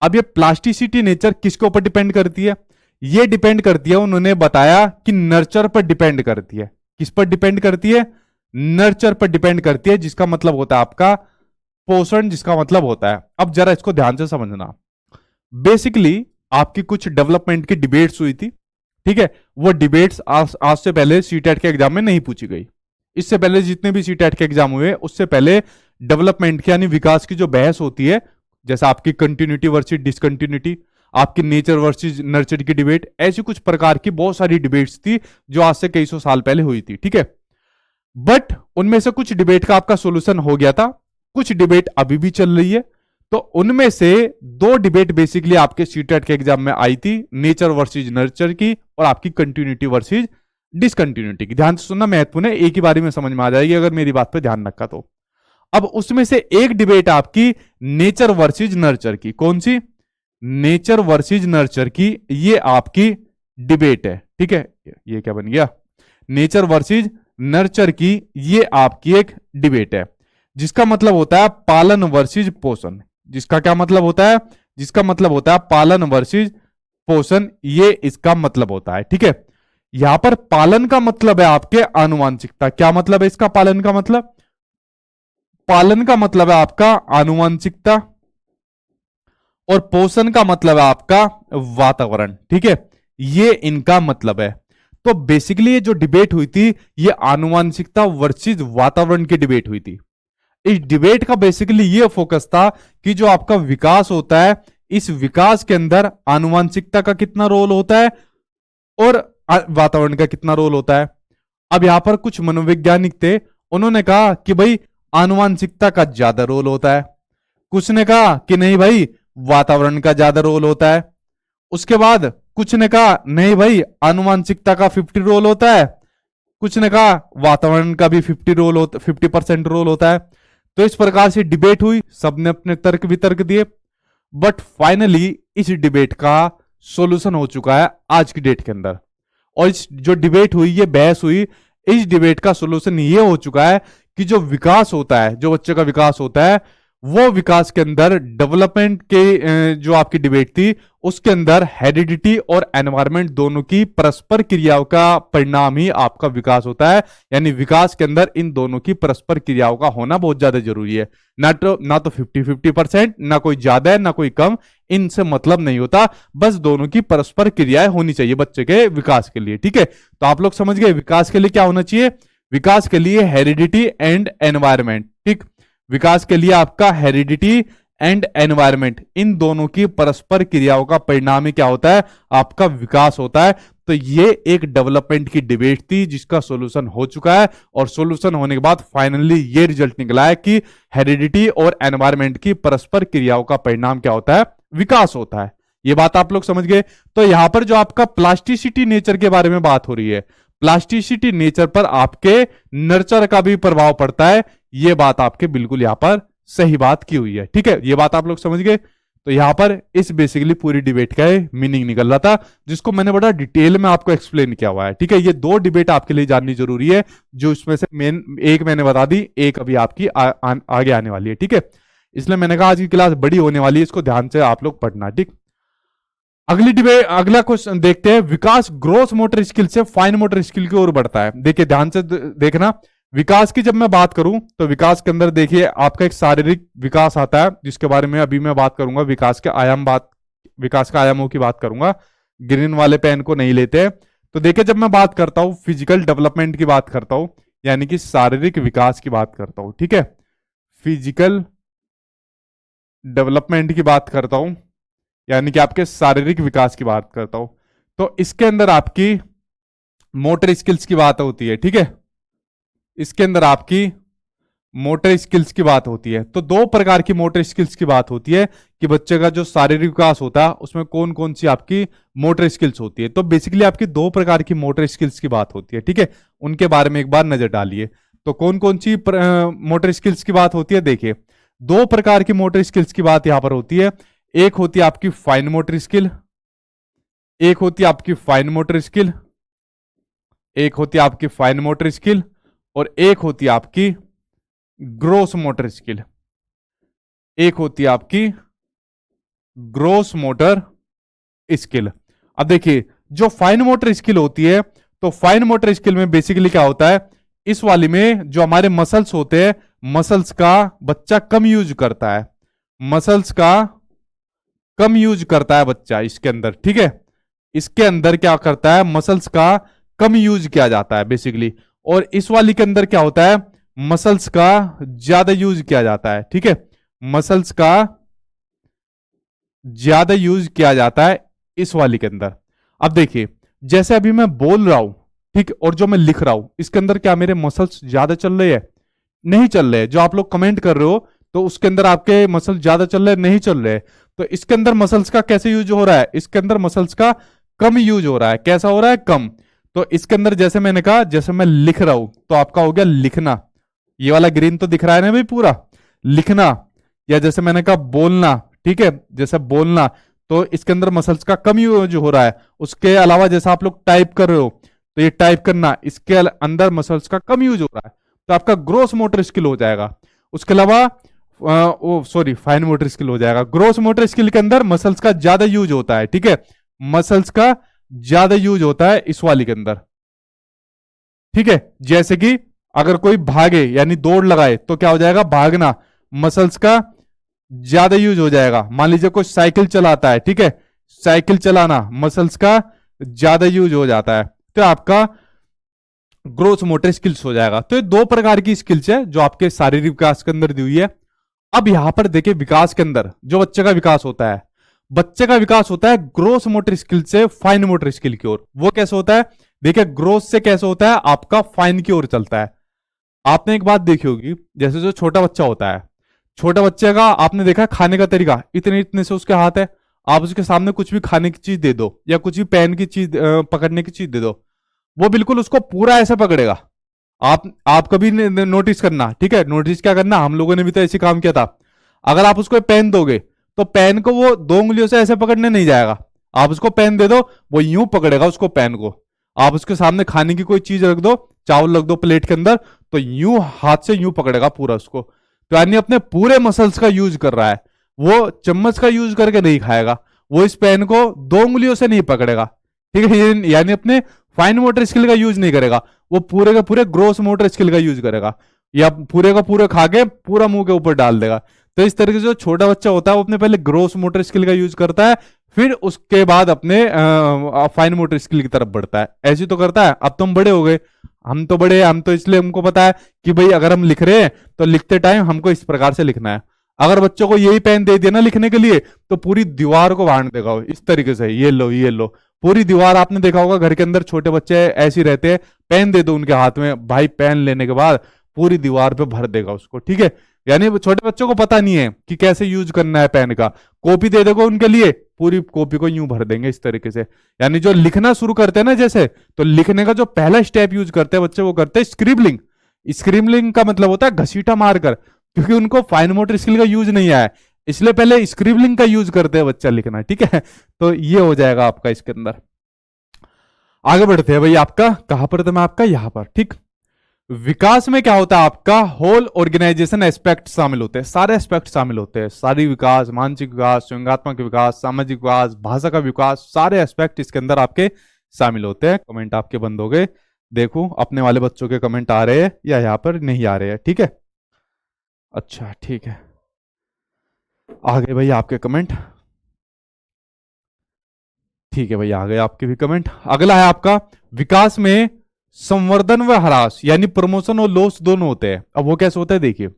अब ये प्लास्टिसिटी नेचर किसके ऊपर डिपेंड करती है, ये डिपेंड करती है, उन्होंने बताया कि नर्चर पर डिपेंड करती है। किस पर डिपेंड करती है, नर्चर पर डिपेंड करती है, जिसका मतलब होता है आपका पोषण, जिसका मतलब होता है, अब जरा इसको ध्यान से समझना। बेसिकली आपकी कुछ डेवलपमेंट की डिबेट्स हुई थी, ठीक है, वो डिबेट्स आज से पहले सीटेट के एग्जाम में नहीं पूछी गई। इससे पहले जितने भी सीटेट के एग्जाम हुए उससे पहले डेवलपमेंट की यानी विकास की जो बहस होती है, जैसा आपकी कंटिन्यूटी वर्सेस डिसकंटिन्यूटी, आपकी नेचर वर्सेस नर्चर की डिबेट, ऐसी कुछ प्रकार की बहुत सारी डिबेट्स थी जो आज से कई सौ साल पहले हुई थी, ठीक है। बट उनमें से कुछ डिबेट का आपका सोल्यूशन हो गया था, कुछ डिबेट अभी भी चल रही है। तो उनमें से दो डिबेट बेसिकली आपके सीटेट के एग्जाम में आई थी, नेचर वर्सेस नर्चर की और आपकी कंटिन्यूटी वर्सेस डिसकंटिन्यूटी की। ध्यान से सुनना, महत्वपूर्ण है, एक ही बारी में समझ में आ जाएगी अगर मेरी बात पे ध्यान रखा तो। अब उसमें से एक डिबेट आपकी नेचर वर्सेस नर्चर की, कौन सी, नेचर वर्सेस नर्चर की, ये आपकी डिबेट है, ठीक है। ये क्या बन गया, नेचर वर्सेस नर्चर की, ये आपकी एक डिबेट है, जिसका मतलब होता है पालन वर्सेस पोषण। जिसका क्या मतलब होता है, जिसका मतलब होता है पालन वर्सेस पोषण, ये इसका मतलब होता है, ठीक है। यहां पर पालन का मतलब है आपके आनुवांशिकता। क्या मतलब है इसका, पालन का मतलब, पालन का मतलब है आपका आनुवांशिकता और पोषण का मतलब है आपका वातावरण, ठीक है, ये इनका मतलब है। तो बेसिकली ये जो डिबेट हुई थी ये आनुवांशिकता वर्सेस वातावरण की डिबेट हुई थी। इस डिबेट का बेसिकली ये फोकस था कि जो आपका विकास होता है, इस विकास के अंदर आनुवांशिकता का कितना रोल होता है और वातावरण का कितना रोल होता है। अब यहां पर कुछ मनोवैज्ञानिक थे, उन्होंने कहा कि भाई आनुवांशिकता का ज्यादा रोल होता है, कुछ ने कहा कि नहीं भाई वातावरण का ज्यादा रोल होता है, उसके बाद कुछ ने कहा नहीं भाई आनुवांशिकता का 50 रोल होता है, कुछ ने कहा वातावरण का भी 50% रोल होता है। तो इस प्रकार से डिबेट हुई, सबने अपने तर्क वितर्क दिए, बट फाइनली इस डिबेट का सॉल्यूशन हो चुका है आज की डेट के अंदर। और इस जो डिबेट हुई, ये बहस हुई, इस डिबेट का सॉल्यूशन ये हो चुका है कि जो विकास होता है, जो बच्चे का विकास होता है, वो विकास के अंदर डेवलपमेंट के जो आपकी डिबेट थी उसके अंदर हेरिडिटी और एनवायरमेंट दोनों की परस्पर क्रियाओं का परिणाम ही आपका विकास होता है। यानी विकास के अंदर इन दोनों की परस्पर क्रियाओं का होना बहुत ज्यादा जरूरी है, ना तो 50-50%, ना कोई ज्यादा है ना कोई कम, इनसे मतलब नहीं होता, बस दोनों की परस्पर क्रियाएं होनी चाहिए बच्चे के विकास के लिए, ठीक है। तो आप लोग समझ गए विकास के लिए क्या होना चाहिए, विकास के लिए हेरिडिटी एंड एनवायरमेंट, ठीक, विकास के लिए आपका हेरिडिटी एंड एनवायरमेंट, इन दोनों की परस्पर क्रियाओं का परिणाम ही क्या होता है, आपका विकास होता है। तो ये एक डेवलपमेंट की डिबेट थी जिसका सॉल्यूशन हो चुका है, और सॉल्यूशन होने के बाद फाइनली ये रिजल्ट निकला है कि हेरिडिटी और एनवायरमेंट की परस्पर क्रियाओं का परिणाम क्या होता है, विकास होता है। ये बात आप लोग समझ गए। तो यहां पर जो आपका प्लास्टिसिटी नेचर के बारे में बात हो रही है, प्लास्टिसिटी नेचर पर आपके नर्चर का भी प्रभाव पड़ता है, ये बात आपके बिल्कुल यहां पर सही बात की हुई है, ठीक है, ये बात आप लोग समझ गए। तो यहाँ पर इस बेसिकली पूरी डिबेट का मीनिंग निकल रहा था, जिसको मैंने बड़ा डिटेल में आपको एक्सप्लेन किया हुआ है। ठीक है, ये दो डिबेट आपके लिए जाननी जरूरी है, जो इसमें से मेन एक मैंने बता दी, एक अभी आपकी आगे आने वाली है। ठीक है, इसलिए मैंने कहा आज की क्लास बड़ी होने वाली है, इसको ध्यान से आप लोग पढ़ना। ठीक, अगली डिबेट, अगला क्वेश्चन देखते हैं। विकास ग्रोस मोटर स्किल से फाइन मोटर स्किल की ओर बढ़ता है। देखिए ध्यान से देखना, विकास की जब मैं बात करूं तो विकास के अंदर देखिए आपका एक शारीरिक विकास आता है, जिसके बारे में अभी मैं बात करूंगा। विकास के विकास का आयामों की बात करूंगा, ग्रीन वाले पेन को नहीं लेते। तो देखिए जब मैं बात करता हूं फिजिकल डेवलपमेंट की बात करता हूं, यानी कि शारीरिक विकास की बात करता हूं। ठीक है, फिजिकल डेवलपमेंट की बात करता हूं, यानी कि आपके शारीरिक विकास की बात करता हूं, तो इसके अंदर आपकी मोटर स्किल्स की बात होती है। ठीक है, इसके अंदर आपकी मोटर स्किल्स की बात होती है। तो दो प्रकार की मोटर स्किल्स की बात होती है कि बच्चे का जो शारीरिक विकास होता है उसमें कौन कौन सी आपकी मोटर स्किल्स होती है। तो बेसिकली आपकी दो प्रकार की मोटर स्किल्स की बात होती है। ठीक है, उनके बारे में एक बार नजर डालिए। तो कौन कौन सी मोटर स्किल्स की बात होती है, देखिए दो प्रकार की मोटर स्किल्स की बात यहां पर होती है। एक होती है आपकी फाइन मोटर स्किल, एक होती है आपकी फाइन मोटर स्किल, एक होती है आपकी फाइन मोटर स्किल, और एक होती है आपकी ग्रोस मोटर स्किल। एक होती है आपकी ग्रोस मोटर स्किल। अब देखिए जो फाइन मोटर स्किल होती है, तो फाइन मोटर स्किल में बेसिकली क्या होता है, इस वाली में जो हमारे मसल्स होते हैं, मसल्स का बच्चा कम यूज करता है, मसल्स का कम यूज करता है बच्चा इसके अंदर। ठीक है, इसके अंदर क्या करता है, मसल्स का कम यूज किया जाता है बेसिकली। और इस वाली के अंदर क्या होता है, मसल्स का ज्यादा यूज किया जाता है। ठीक है, मसल्स का ज्यादा यूज किया जाता है इस वाली के अंदर। अब देखिए जैसे अभी मैं बोल रहा हूं, ठीक, और जो मैं लिख रहा हूं, इसके अंदर क्या मेरे मसल्स ज्यादा चल रहे हैं, नहीं चल रहे। जो आप लोग कमेंट कर रहे हो तो उसके अंदर आपके मसल ज्यादा चल रहे, नहीं चल रहे। तो इसके अंदर मसल्स का कैसे यूज हो रहा है, इसके अंदर मसल्स का कम यूज हो रहा है। कैसा हो रहा है, कम। तो इसके अंदर जैसे मैंने कहा, जैसे मैं लिख रहा हूं तो आपका हो गया लिखना, ये वाला ग्रीन तो दिख रहा है ना भाई पूरा, लिखना। या जैसे मैंने कहा बोलना, ठीक है, जैसे बोलना, तो इसके अंदर मसल्स का कम यूज हो रहा है। उसके अलावा जैसा आप लोग टाइप कर रहे हो, तो ये टाइप करना, इसके अंदर मसल्स का कम यूज हो रहा है, तो आपका ग्रोस मोटर स्किल हो जाएगा। उसके अलावा फाइन मोटर स्किल हो जाएगा। ग्रोस मोटर स्किल के अंदर मसल्स का ज्यादा यूज होता है। ठीक है, मसल्स का ज्यादा यूज होता है इस वाली के अंदर। ठीक है, जैसे कि अगर कोई भागे यानी दौड़ लगाए तो क्या हो जाएगा, भागना, मसल्स का ज्यादा यूज हो जाएगा। मान लीजिए कोई साइकिल चलाता है, ठीक है, साइकिल चलाना, मसल्स का ज्यादा यूज हो जाता है, तो आपका ग्रोथ मोटर स्किल्स हो जाएगा। तो ये दो प्रकार की स्किल्स है जो आपके शारीरिक विकास के अंदर दी हुई है। अब यहां पर देखिए विकास के अंदर जो बच्चे का विकास होता है, बच्चे का विकास होता है ग्रोस मोटर स्किल से फाइन मोटर स्किल की ओर। वो कैसे होता है, देखिए ग्रोथ से कैसे होता है, आपका फाइन की ओर चलता है। आपने एक बात देखी होगी, जैसे जो छोटा बच्चा होता है, छोटा बच्चे का आपने देखा खाने का तरीका, इतने इतने से उसके हाथ है, आप उसके सामने कुछ भी खाने की चीज दे दो या कुछ भी पेन की चीज पकड़ने की चीज दे दो, वो बिल्कुल उसको पूरा ऐसा पकड़ेगा। आप कभी नोटिस करना, ठीक है, नोटिस क्या करना, हम लोगों ने भी तो ऐसे काम किया था। अगर आप उसको पेन दोगे तो पेन को वो दो उंगलियों से ऐसे पकड़ने नहीं जाएगा। आप उसको पेन दे दो, वो यूं पकड़ेगा उसको पेन को। आप उसके सामने खाने की कोई चीज रख दो, चावल रख दो प्लेट के अंदर, तो यूं हाथ से यूं पकड़ेगा पूरा उसको। तो यानी अपने पूरे मसल्स का यूज कर रहा है। वो चम्मच का यूज करके नहीं खाएगा, वो इस पेन को दो उंगलियों से नहीं पकड़ेगा। ठीक है, यानी अपने फाइन मोटर स्किल का यूज नहीं करेगा, वो पूरे का पूरे ग्रोस मोटर स्किल का यूज करेगा, या पूरे का पूरे खा के पूरा मुंह के ऊपर डाल देगा। तो इस तरीके से जो छोटा बच्चा होता है वो अपने पहले ग्रोस मोटर स्किल का यूज करता है, फिर उसके बाद अपने फाइन मोटर स्किल की तरफ बढ़ता है। ऐसे तो करता है। अब तुम बड़े हो गए, हम तो बड़े, हम तो इसलिए हमको पता है कि भाई अगर हम लिख रहे हैं तो लिखते टाइम हमको इस प्रकार से लिखना है। अगर बच्चों को यही पेन दे दिया ना लिखने के लिए, तो पूरी दीवार को बांट देगा इस तरीके से, ये लो ये लो, पूरी दीवार। आपने देखा होगा घर के अंदर छोटे बच्चे ऐसे ही रहते हैं, पेन दे दो उनके हाथ में, भाई पेन लेने के बाद पूरी दीवार पे भर देगा उसको। ठीक है, यानी छोटे बच्चों को पता नहीं है कि कैसे यूज करना है पेन का। कॉपी दे देगा उनके लिए, पूरी कॉपी को यूं भर देंगे इस तरीके से। यानी जो लिखना शुरू करते हैं ना, जैसे तो लिखने का जो पहला स्टेप यूज करते हैं बच्चे, वो करते हैं स्क्रिबलिंग। स्क्रिबलिंग का मतलब होता है घसीटा मारकर, क्योंकि उनको फाइन मोटर स्किल का यूज नहीं आया। इसलिए पहले स्क्रिबलिंग का यूज करते हैं बच्चा लिखना, ठीक है। तो ये हो जाएगा आपका इसके अंदर। आगे बढ़ते हैं भाई, आपका कहां पर था मैं, आपका यहां पर, ठीक। विकास में क्या होता है, आपका होल ऑर्गेनाइजेशन एस्पेक्ट शामिल होते हैं, सारे एस्पेक्ट शामिल होते हैं, शारीरिक विकास, मानसिक विकास, संज्ञानात्मक विकास, सामाजिक विकास, भाषा का विकास, सारे एस्पेक्ट इसके अंदर आपके शामिल होते हैं। कमेंट आपके बंद हो गए, देखो अपने वाले बच्चों के कमेंट आ रहे हैं या यहाँ पर नहीं आ रहे हैं, ठीक है। अच्छा ठीक है, आ गए भाई आपके कमेंट, ठीक है भाई, आ गए आपके भी कमेंट। अगला है आपका, विकास में संवर्धन व ह्रास यानी प्रमोशन और लॉस दोनों होते हैं। अब वो कैसे होता है, देखिए,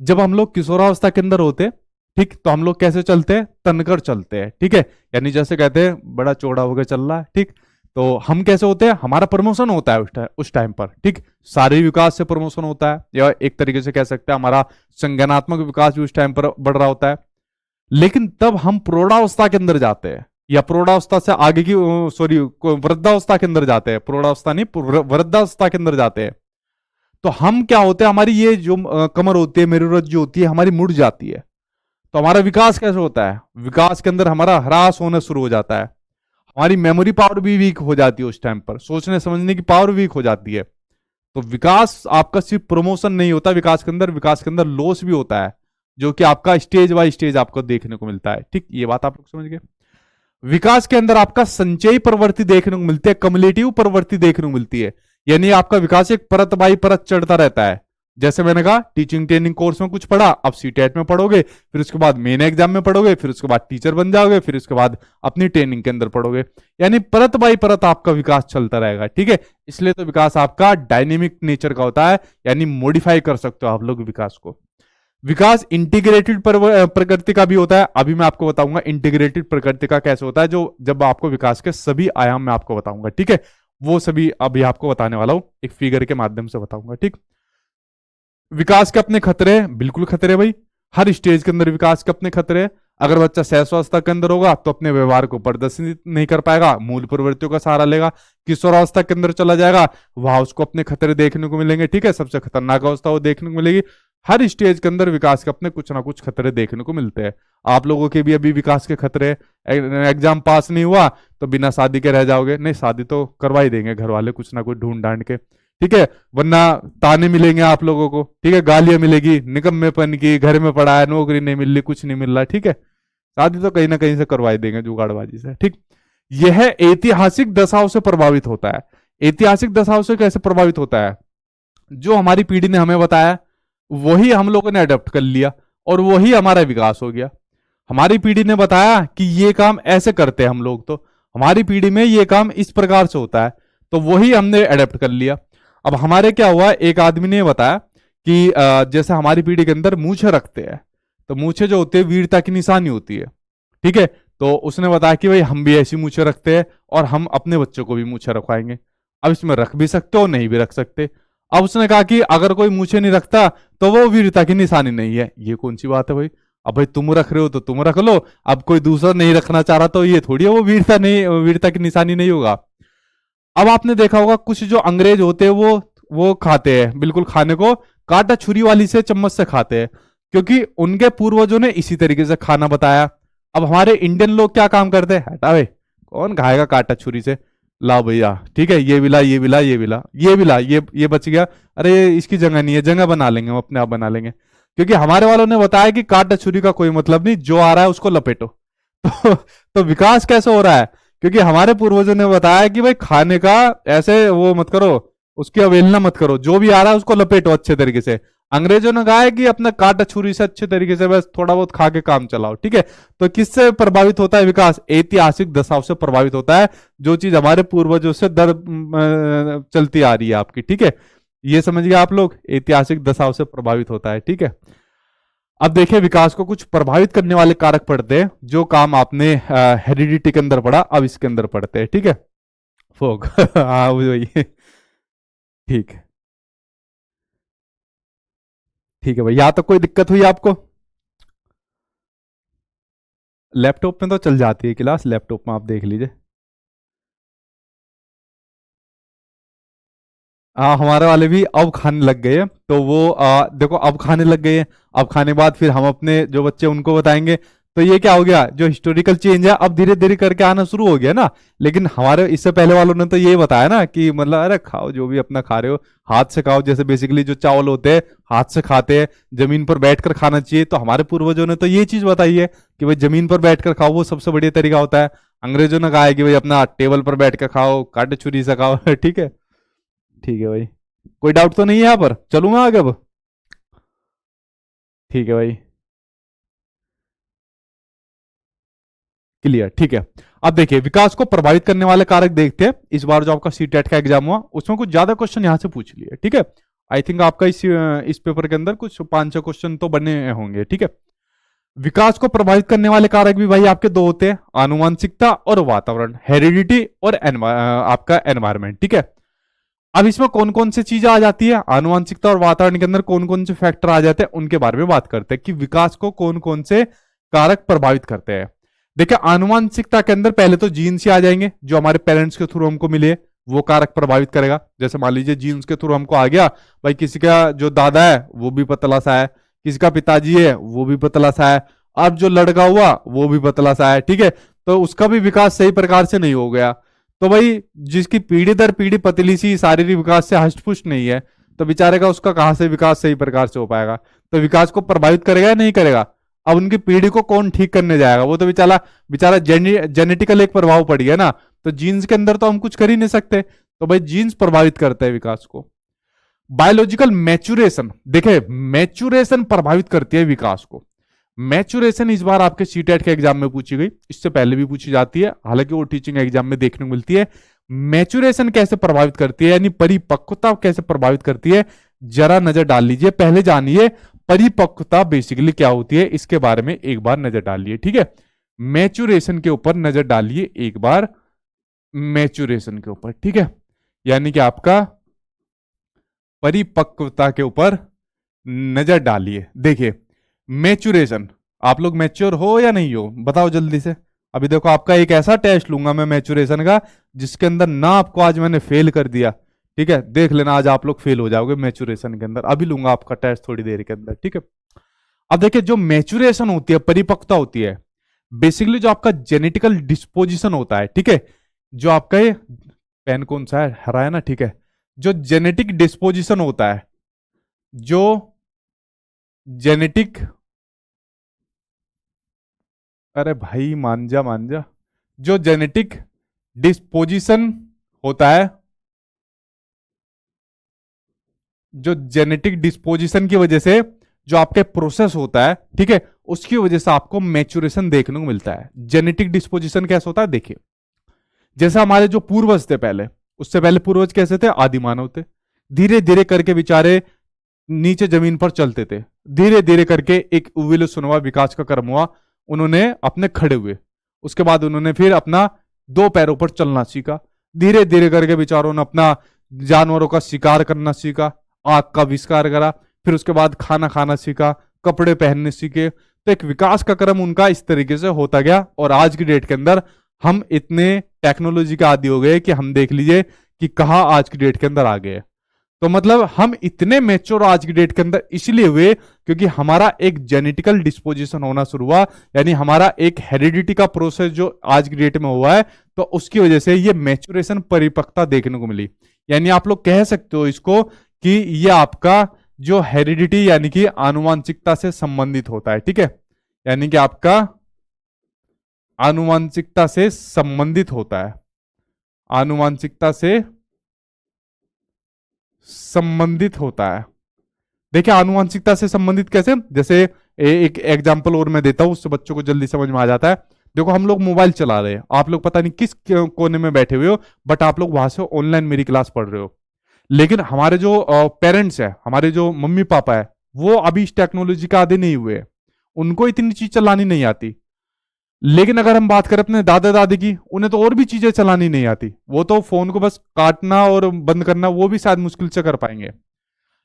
जब हम लोग किशोरावस्था के अंदर होते हैं, ठीक, तो हम लोग कैसे चलते हैं, तनकर चलते हैं, ठीक है। यानी जैसे कहते हैं बड़ा चौड़ा होकर चल रहा है, ठीक। तो हम कैसे होते हैं, हमारा प्रमोशन होता है उस टाइम पर, ठीक। शारीरिक विकास से प्रमोशन होता है, या एक तरीके से कह सकते हैं हमारा संज्ञानात्मक विकास भी उस टाइम पर बढ़ रहा होता है। लेकिन तब हम प्रौढ़ावस्था के अंदर जाते हैं, या प्रौढ़ावस्था से आगे की, सॉरी, वृद्धावस्था के अंदर जाते हैं, प्रौढ़ावस्था नहीं, वृद्धावस्था के अंदर जाते हैं। तो हम क्या होते हैं, हमारी ये जो कमर होती है, मेरुरज्जु जो होती है हमारी, मुड़ जाती है। तो हमारा विकास कैसे होता है, विकास के अंदर हमारा ह्रास होना शुरू हो जाता है, हमारी मेमोरी पावर भी वीक हो जाती है उस टाइम पर, सोचने समझने की पावर वीक हो जाती है। तो विकास आपका सिर्फ प्रमोशन नहीं होता विकास के अंदर लॉस भी होता है, जो कि आपका स्टेज बाय स्टेज आपको देखने को मिलता है, ठीक। ये बात आप लोग समझ गए। विकास के अंदर आपका संचयी प्रवृत्ति देखने को मिलती है, कम्युलेटिव प्रवृत्ति देखने को मिलती है, यानी आपका विकास एक परत बाई परत चढ़ता रहता है। जैसे मैंने कहा, टीचिंग ट्रेनिंग कोर्स में कुछ पढ़ा, अब सीटेट में पढ़ोगे, फिर उसके बाद मेन एग्जाम में पढ़ोगे, फिर उसके बाद टीचर बन जाओगे, फिर उसके बाद अपनी ट्रेनिंग के अंदर पढ़ोगे, यानी परत बाई परत आपका विकास चलता रहेगा, ठीक है। इसलिए तो विकास आपका डायनेमिक नेचर का होता है, यानी मॉडिफाई कर सकते हो आप लोग विकास को। विकास इंटीग्रेटेड प्रकृति का भी होता है, अभी मैं आपको बताऊंगा इंटीग्रेटेड प्रकृति का कैसे होता है, जो जब आपको विकास के सभी आयाम में आपको बताऊंगा, ठीक है। वो सभी अभी आपको बताने वाला हूं, एक फिगर के माध्यम से बताऊंगा, ठीक। विकास के अपने खतरे, बिल्कुल खतरे भाई, हर स्टेज के अंदर विकास के अपने खतरे। अगर बच्चा शैशवावस्था के अंदर होगा तो अपने व्यवहार को प्रदर्शित नहीं कर पाएगा, मूल प्रवृत्तियों का सहारा लेगा। किशोरावस्था के अंदर चला जाएगा, वहां उसको अपने खतरे देखने को मिलेंगे, ठीक है, सबसे खतरनाक अवस्था वो देखने को मिलेगी। हर स्टेज के अंदर विकास के अपने कुछ ना कुछ खतरे देखने को मिलते हैं। आप लोगों के भी अभी विकास के खतरे, एग्जाम पास नहीं हुआ तो बिना शादी के रह जाओगे, नहीं शादी तो करवा ही देंगे घर वाले कुछ ना कुछ ढूंढ ढांड के, ठीक है, वरना ताने मिलेंगे आप लोगों को, ठीक है, गालियां मिलेगी, निकम्मेपन की, घर में पड़ा है, नौकरी नहीं मिल रही, कुछ नहीं मिल रहा, ठीक है। शादी तो कहीं ना कहीं से करवाई देंगे जुगाड़बाजी से, ठीक। यह ऐतिहासिक दशाओं से प्रभावित होता है। ऐतिहासिक दशाओं से कैसे प्रभावित होता है, जो हमारी पीढ़ी ने हमें बताया वही हम लोगों ने अडॉप्ट कर लिया, और वही हमारा विकास हो गया। हमारी पीढ़ी ने बताया कि ये काम ऐसे करते हैं हम लोग, तो हमारी पीढ़ी में ये काम इस प्रकार से होता है, तो वही हमने अडॉप्ट कर लिया। अब हमारे क्या हुआ, एक आदमी ने बताया कि जैसे हमारी पीढ़ी के अंदर मूछें रखते हैं, तो मूछें जो होती है वीरता की निशानी होती है, ठीक है। तो उसने बताया कि भाई हम भी ऐसी मूछें रखते हैं, और हम अपने बच्चों को भी मूछें रखवाएंगे। अब इसमें रख भी सकते हो, नहीं भी रख सकते। अब उसने कहा कि अगर कोई मूछें नहीं रखता तो वो वीरता की निशानी नहीं है। ये कौन सी बात है भाई, अब भाई तुम रख रहे हो तो तुम रख लो, अब कोई दूसरा नहीं रखना चाह रहा तो ये थोड़ी है वो वीरता की निशानी नहीं होगा। अब आपने देखा होगा कुछ जो अंग्रेज होते हैं वो खाते हैं, बिल्कुल खाने को कांटा छुरी वाली से, चम्मच से खाते हैं, क्योंकि उनके पूर्वजों ने इसी तरीके से खाना बताया। अब हमारे इंडियन लोग क्या काम करते हैं, हटा भाई कौन खाएगा कांटा छुरी से, ला भैया, ठीक है, ये भी ला, ये भी ला, ये भी ला, ये भी ला, ये बच गया, अरे इसकी जगह नहीं है, जगह बना लेंगे, हम अपने आप बना लेंगे, क्योंकि हमारे वालों ने बताया कि कांटा छुरी का कोई मतलब नहीं, जो आ रहा है उसको लपेटो। तो विकास कैसे हो रहा है, क्योंकि हमारे पूर्वजों ने बताया कि भाई खाने का ऐसे वो मत करो, उसकी अवहेलना मत करो, जो भी आ रहा है उसको लपेटो अच्छे तरीके से। अंग्रेजों ने कहा है कि अपना कांटा छुरी से अच्छे तरीके से बस थोड़ा बहुत खा के काम चलाओ, ठीक है। तो किससे प्रभावित होता है विकास, ऐतिहासिक दशाओं से प्रभावित होता है, जो चीज हमारे पूर्वजों से चलती आ रही है आपकी, ठीक है। ये समझिए आप लोग, ऐतिहासिक दशाओं से प्रभावित होता है, ठीक है। अब देखिए विकास को कुछ प्रभावित करने वाले कारक पढ़ते हैं, जो काम आपने हेरिडिटी के अंदर पढ़ा अब इसके अंदर पढ़ते हैं, ठीक है। फोक हाँ वही, ठीक है, ठीक है भाई, यहां तक कोई दिक्कत हुई आपको, लैपटॉप में तो चल जाती है क्लास, लैपटॉप में आप देख लीजिए। हाँ, हमारे वाले भी अब खाने लग गए हैं। तो वो देखो अब खाने लग गए हैं। अब खाने के बाद फिर हम अपने जो बच्चे उनको बताएंगे। तो ये क्या हो गया, जो हिस्टोरिकल चेंज है अब धीरे धीरे करके आना शुरू हो गया ना। लेकिन हमारे इससे पहले वालों ने तो ये बताया ना कि मतलब अरे खाओ जो भी अपना खा रहे हो, हाथ से खाओ। जैसे बेसिकली जो चावल होते हैं हाथ से खाते हैं, जमीन पर बैठकर खाना चाहिए। तो हमारे पूर्वजों ने तो ये चीज बताई है कि भाई जमीन पर बैठकर खाओ, वो सबसे बढ़िया तरीका होता है। अंग्रेजों ने कहा है कि भाई अपना टेबल पर बैठ कर खाओ, काटे छुरी से खाओ। ठीक है। ठीक है भाई, कोई डाउट तो नहीं है यहाँ पर, चलूं मैं आगे अब? ठीक है भाई, क्लियर। ठीक है, अब देखिए विकास को प्रभावित करने वाले कारक देखते हैं। इस बार जो आपका सी टेट का एग्जाम हुआ उसमें कुछ ज्यादा क्वेश्चन यहाँ से पूछ लिए। ठीक है, आई थिंक आपका इस पेपर के अंदर कुछ 5-6 क्वेश्चन तो बने होंगे। ठीक है, विकास को प्रभावित करने वाले कारक भी भाई आपके दो होते हैं, आनुवंशिकता और वातावरण, हेरिडिटी और आपका एनवायरमेंट। ठीक है, अब इसमें कौन कौन सी चीजें आ जाती है, आनुवंशिकता और वातावरण के अंदर कौन कौन से फैक्टर आ जाते हैं, उनके बारे में बात करते हैं कि विकास को कौन कौन से कारक प्रभावित करते हैं। देखिए आनुवंशिकता के अंदर पहले तो जीन्स ही आ जाएंगे, जो हमारे पेरेंट्स के थ्रू हमको मिले, वो कारक प्रभावित करेगा। जैसे मान लीजिए जीन्स के थ्रू हमको आ गया भाई, किसी का जो दादा है वो भी पतला सा है, किसी का पिताजी है वो भी पतला सा है, अब जो लड़का हुआ वो भी पतला सा है। ठीक है, तो उसका भी विकास सही प्रकार से नहीं हो गया। तो भाई जिसकी पीढ़ी दर पीढ़ी पतली सी शारीरिक विकास से हष्टपुष्ट नहीं है, तो बेचारे का उसका कहां से विकास सही प्रकार से हो पाएगा? तो विकास को प्रभावित करेगा या नहीं करेगा? अब उनकी पीढ़ी को कौन ठीक करने जाएगा? वो तो बेचारा बेचारा जेनेटिकल एक प्रभाव पड़ गया ना। तो जीन्स के अंदर तो हम कुछ कर ही नहीं सकते। तो भाई जीन्स प्रभावित करता है विकास को। बायोलॉजिकल मैच्योरेशन, देखे मैच्योरेशन प्रभावित करती है विकास को। मैच्योरेशन इस बार आपके सीटेट के एग्जाम में पूछी गई, इससे पहले भी पूछी जाती है, हालांकि वो टीचिंग एग्जाम में देखने को मिलती है। मैच्योरेशन कैसे प्रभावित करती है, यानी परिपक्वता कैसे प्रभावित करती है, जरा नजर डाल लीजिए। पहले जानिए परिपक्वता बेसिकली क्या होती है, इसके बारे में एक बार नजर डालिए। ठीक है, मैच्योरेशन के ऊपर नजर डालिए एक बार, मैच्योरेशन के ऊपर। ठीक है, यानी कि आपका परिपक्वता के ऊपर नजर डालिए। देखिए मैच्योरेशन, आप लोग मैच्योर हो या नहीं हो बताओ जल्दी से। अभी देखो आपका एक ऐसा टेस्ट लूंगा मैं मैच्योरेशन का, जिसके अंदर ना आपको आज मैंने फेल कर दिया। ठीक है, देख लेना आज आप लोग फेल हो जाओगे मैच्योरेशन के अंदर। अभी लूंगा आपका टेस्ट थोड़ी देर के अंदर। ठीक है, अब देखिए जो मैच्योरेशन होती है, परिपक्वता होती है, बेसिकली जो आपका जेनेटिकल डिस्पोजिशन होता है। ठीक है, जो आपका ये पेन कौन सा है, हरा है ना। ठीक है, जो जेनेटिक डिस्पोजिशन होता है, जो जेनेटिक, अरे भाई मान जा, जो जेनेटिक डिस्पोजिशन होता है, जो जेनेटिक डिस्पोजिशन की वजह से जो आपके प्रोसेस होता है, ठीक है, उसकी वजह से आपको मैच्योरेशन देखने को मिलता है। जेनेटिक डिस्पोजिशन कैसे होता है देखिए, जैसे हमारे जो पूर्वज थे पहले, उससे पहले पूर्वज कैसे थे, आदि मानव थे। धीरे धीरे करके बेचारे नीचे जमीन पर चलते थे, धीरे धीरे करके एक इवोल्यूशन हुआ, विकास का क्रम हुआ, उन्होंने अपने खड़े हुए, उसके बाद उन्होंने फिर अपना दो पैरों पर चलना सीखा। धीरे धीरे करके बेचारों ने अपना जानवरों का शिकार करना सीखा, आग का आविष्कार करा, फिर उसके बाद खाना खाना सीखा, कपड़े पहनने सीखे। तो एक विकास का क्रम उनका इस तरीके से होता गया, और आज की डेट के अंदर हम इतने टेक्नोलॉजी के आदी हो गए कि हम देख लीजिए कि कहाँ आज की डेट के अंदर आ गए। तो मतलब हम इतने मेच्योर आज की डेट के अंदर इसलिए हुए क्योंकि हमारा एक जेनेटिकल डिस्पोजिशन होना शुरू हुआ, यानी हमारा एक हेरिडिटी का प्रोसेस जो आज की डेट में हुआ है, तो उसकी वजह से ये मैच्योरेशन परिपक्वता देखने को मिली। यानी आप लोग कह सकते हो इसको कि ये आपका जो हेरिडिटी यानी कि आनुवांशिकता से संबंधित होता है। ठीक है, यानी कि आपका आनुवांशिकता से संबंधित होता है, आनुवांशिकता से संबंधित होता है। देखिए आनुवांशिकता से संबंधित कैसे, जैसे एक एग्जांपल और मैं देता हूं, उससे बच्चों को जल्दी समझ में आ जाता है। देखो हम लोग मोबाइल चला रहे हैं, आप लोग पता नहीं किस कोने में बैठे हुए हो, बट आप लोग वहां से ऑनलाइन मेरी क्लास पढ़ रहे हो। लेकिन हमारे जो पेरेंट्स है, हमारे जो मम्मी पापा है, वो अभी इस टेक्नोलॉजी के आदी नहीं हुए, उनको इतनी चीज चलानी नहीं आती। लेकिन अगर हम बात करें अपने दादा दादी की, उन्हें तो और भी चीजें चलानी नहीं आती, वो तो फोन को बस काटना और बंद करना वो भी शायद मुश्किल से कर पाएंगे।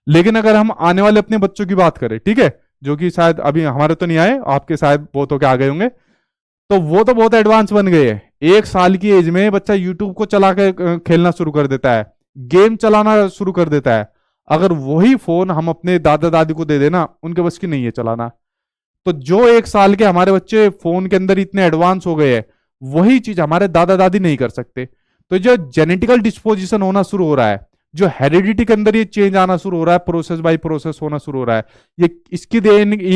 लेकिन अगर हम आने वाले अपने बच्चों की बात करें, ठीक है, जो कि शायद अभी हमारे तो नहीं आए, आपके शायद बहुत होके आ गए होंगे, तो वो तो बहुत एडवांस बन गए हैं। 1 साल की एज में बच्चा यूट्यूब को चला के खेलना शुरू कर देता है, गेम चलाना शुरू कर देता है। अगर वही फोन हम अपने दादा दादी को दे देना, उनके बस की नहीं है चलाना। तो जो 1 साल के हमारे बच्चे फोन के अंदर इतने एडवांस हो गए हैं, वही चीज हमारे दादा दादी नहीं कर सकते। तो जो जेनेटिकल डिस्पोजिशन होना शुरू हो रहा है, जो हेरिडिटी के अंदर ये चेंज आना शुरू हो रहा है, प्रोसेस बाय प्रोसेस होना शुरू हो रहा है, ये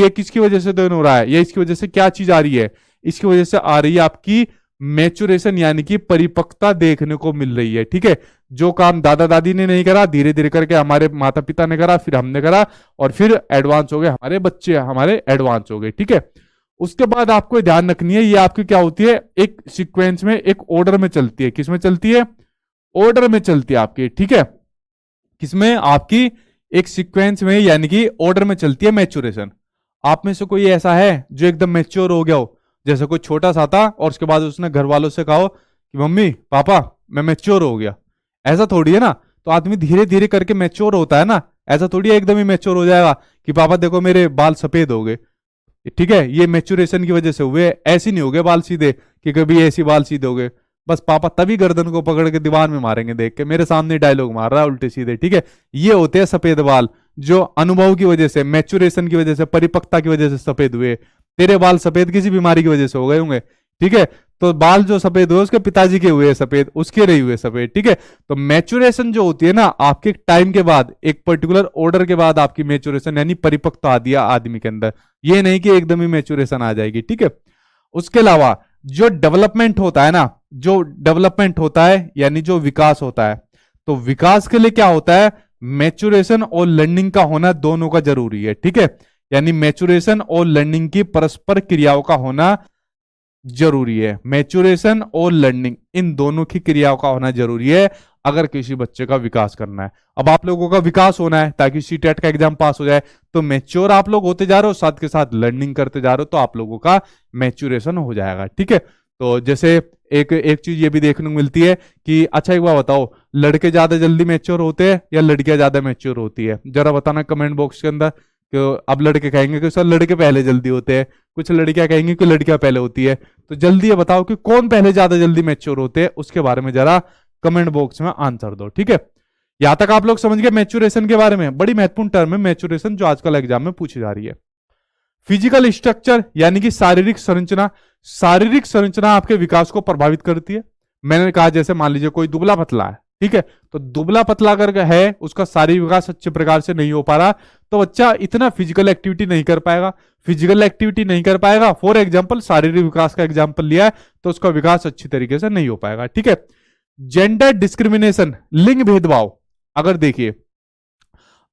किसकी वजह से देन हो रहा है, या इसकी वजह से क्या चीज आ रही है? इसकी वजह से आ रही है आपकी मैच्योरेशन, यानी कि परिपक्वता देखने को मिल रही है। ठीक है, जो काम दादा दादी ने नहीं करा, धीरे धीरे करके हमारे माता पिता ने करा, फिर हमने करा, और फिर एडवांस हो गए हमारे बच्चे, हमारे एडवांस हो गए। ठीक है, उसके बाद आपको ध्यान रखनी है, ये आपकी क्या होती है, एक सीक्वेंस में, एक ऑर्डर में चलती है। किसमें चलती है? ऑर्डर में चलती है आपकी। ठीक है, किसमें? आपकी एक सीक्वेंस में, यानी कि ऑर्डर में चलती है मैच्योरेशन। आप में से कोई ऐसा है जो एकदम मैच्योर हो गया हो? जैसे कोई छोटा सा था और उसके बाद उसने घर वालों से कहा कि मम्मी पापा मैं मैच्योर हो गया। ऐसा थोड़ी है ना। तो आदमी धीरे धीरे करके मैच्योर होता है ना। ऐसा थोड़ी है एकदम ही मैच्योर हो जाएगा कि पापा देखो मेरे बाल सफेद हो गए। ठीक है, ये मैच्योरेशन की वजह से हुए। ऐसे नहीं हो गए बाल सीधे कि कभी ऐसी बाल सीधे हो गए। बस पापा तभी गर्दन को पकड़ के दीवार में मारेंगे देख के, मेरे सामने डायलॉग मार रहा है उल्टे सीधे। ठीक है, ये होते हैं सफेद बाल, जो अनुभव की वजह से, मैच्योरेशन की वजह से, परिपक्वता की वजह से सफेद हुए। तेरे बाल सफेद किसी बीमारी की वजह से हो गए होंगे। ठीक है, तो बाल जो सफेद हुए उसके पिताजी के हुए सफेद, उसके नहीं हुए सफेद। ठीक है, तो मैच्योरेशन जो होती है ना, आपके टाइम के बाद, एक पर्टिकुलर ऑर्डर के बाद आपकी मैच्योरेशन यानी परिपक्वता आ दिया आदमी के अंदर। ये नहीं कि एकदम ही मैच्योरेशन आ जाएगी। ठीक है, उसके अलावा जो डेवलपमेंट होता है ना, जो डेवलपमेंट होता है यानी जो विकास होता है, तो विकास के लिए क्या होता है? मैच्योरेशन और लर्निंग का होना दोनों का जरूरी है। ठीक है, यानी मैच्योरेशन और लर्निंग की परस्पर क्रियाओं का होना जरूरी है। मैच्योरेशन और लर्निंग, इन दोनों की क्रियाओं का होना जरूरी है अगर किसी बच्चे का विकास करना है। अब आप लोगों का विकास होना है ताकि सीटेट का एग्जाम पास हो जाए, तो मैच्योर आप लोग होते जा रहे हो, साथ के साथ लर्निंग करते जा रहे हो, तो आप लोगों का मैच्योरेशन हो जाएगा। ठीक है, तो जैसे एक एक चीज ये भी देखने को मिलती है कि अच्छा एक बात बताओ, लड़के ज्यादा जल्दी मैच्योर होते हैं या लड़कियां ज्यादा मैच्योर होती है? जरा बताना कमेंट बॉक्स के अंदर। कि अब लड़के कहेंगे कि सर लड़के पहले जल्दी होते हैं, कुछ लड़कियां कहेंगी कि लड़कियां पहले होती है। तो जल्दी ये बताओ कि कौन पहले ज्यादा जल्दी मैच्योर होते हैं, उसके बारे में जरा कमेंट बॉक्स में आंसर दो। ठीक है, यहां तक आप लोग समझ गए मैच्योरेशन के बारे में। बड़ी महत्वपूर्ण टर्म है मैच्योरेशन, जो आजकल एग्जाम में पूछी जा रही है। फिजिकल स्ट्रक्चर यानी कि शारीरिक संरचना। शारीरिक संरचना आपके विकास को प्रभावित करती है। मैंने कहा जैसे मान लीजिए कोई दुबला पतला है, ठीक है, तो दुबला पतला अगर है, उसका शारीरिक विकास अच्छे प्रकार से नहीं हो पा रहा, तो बच्चा इतना फिजिकल एक्टिविटी नहीं कर पाएगा। फिजिकल एक्टिविटी नहीं कर पाएगा, फॉर एग्जाम्पल शारीरिक विकास का एग्जाम्पल लिया है, तो उसका विकास अच्छी तरीके से नहीं हो पाएगा। ठीक है, जेंडर डिस्क्रिमिनेशन, लिंग भेदभाव। अगर देखिए,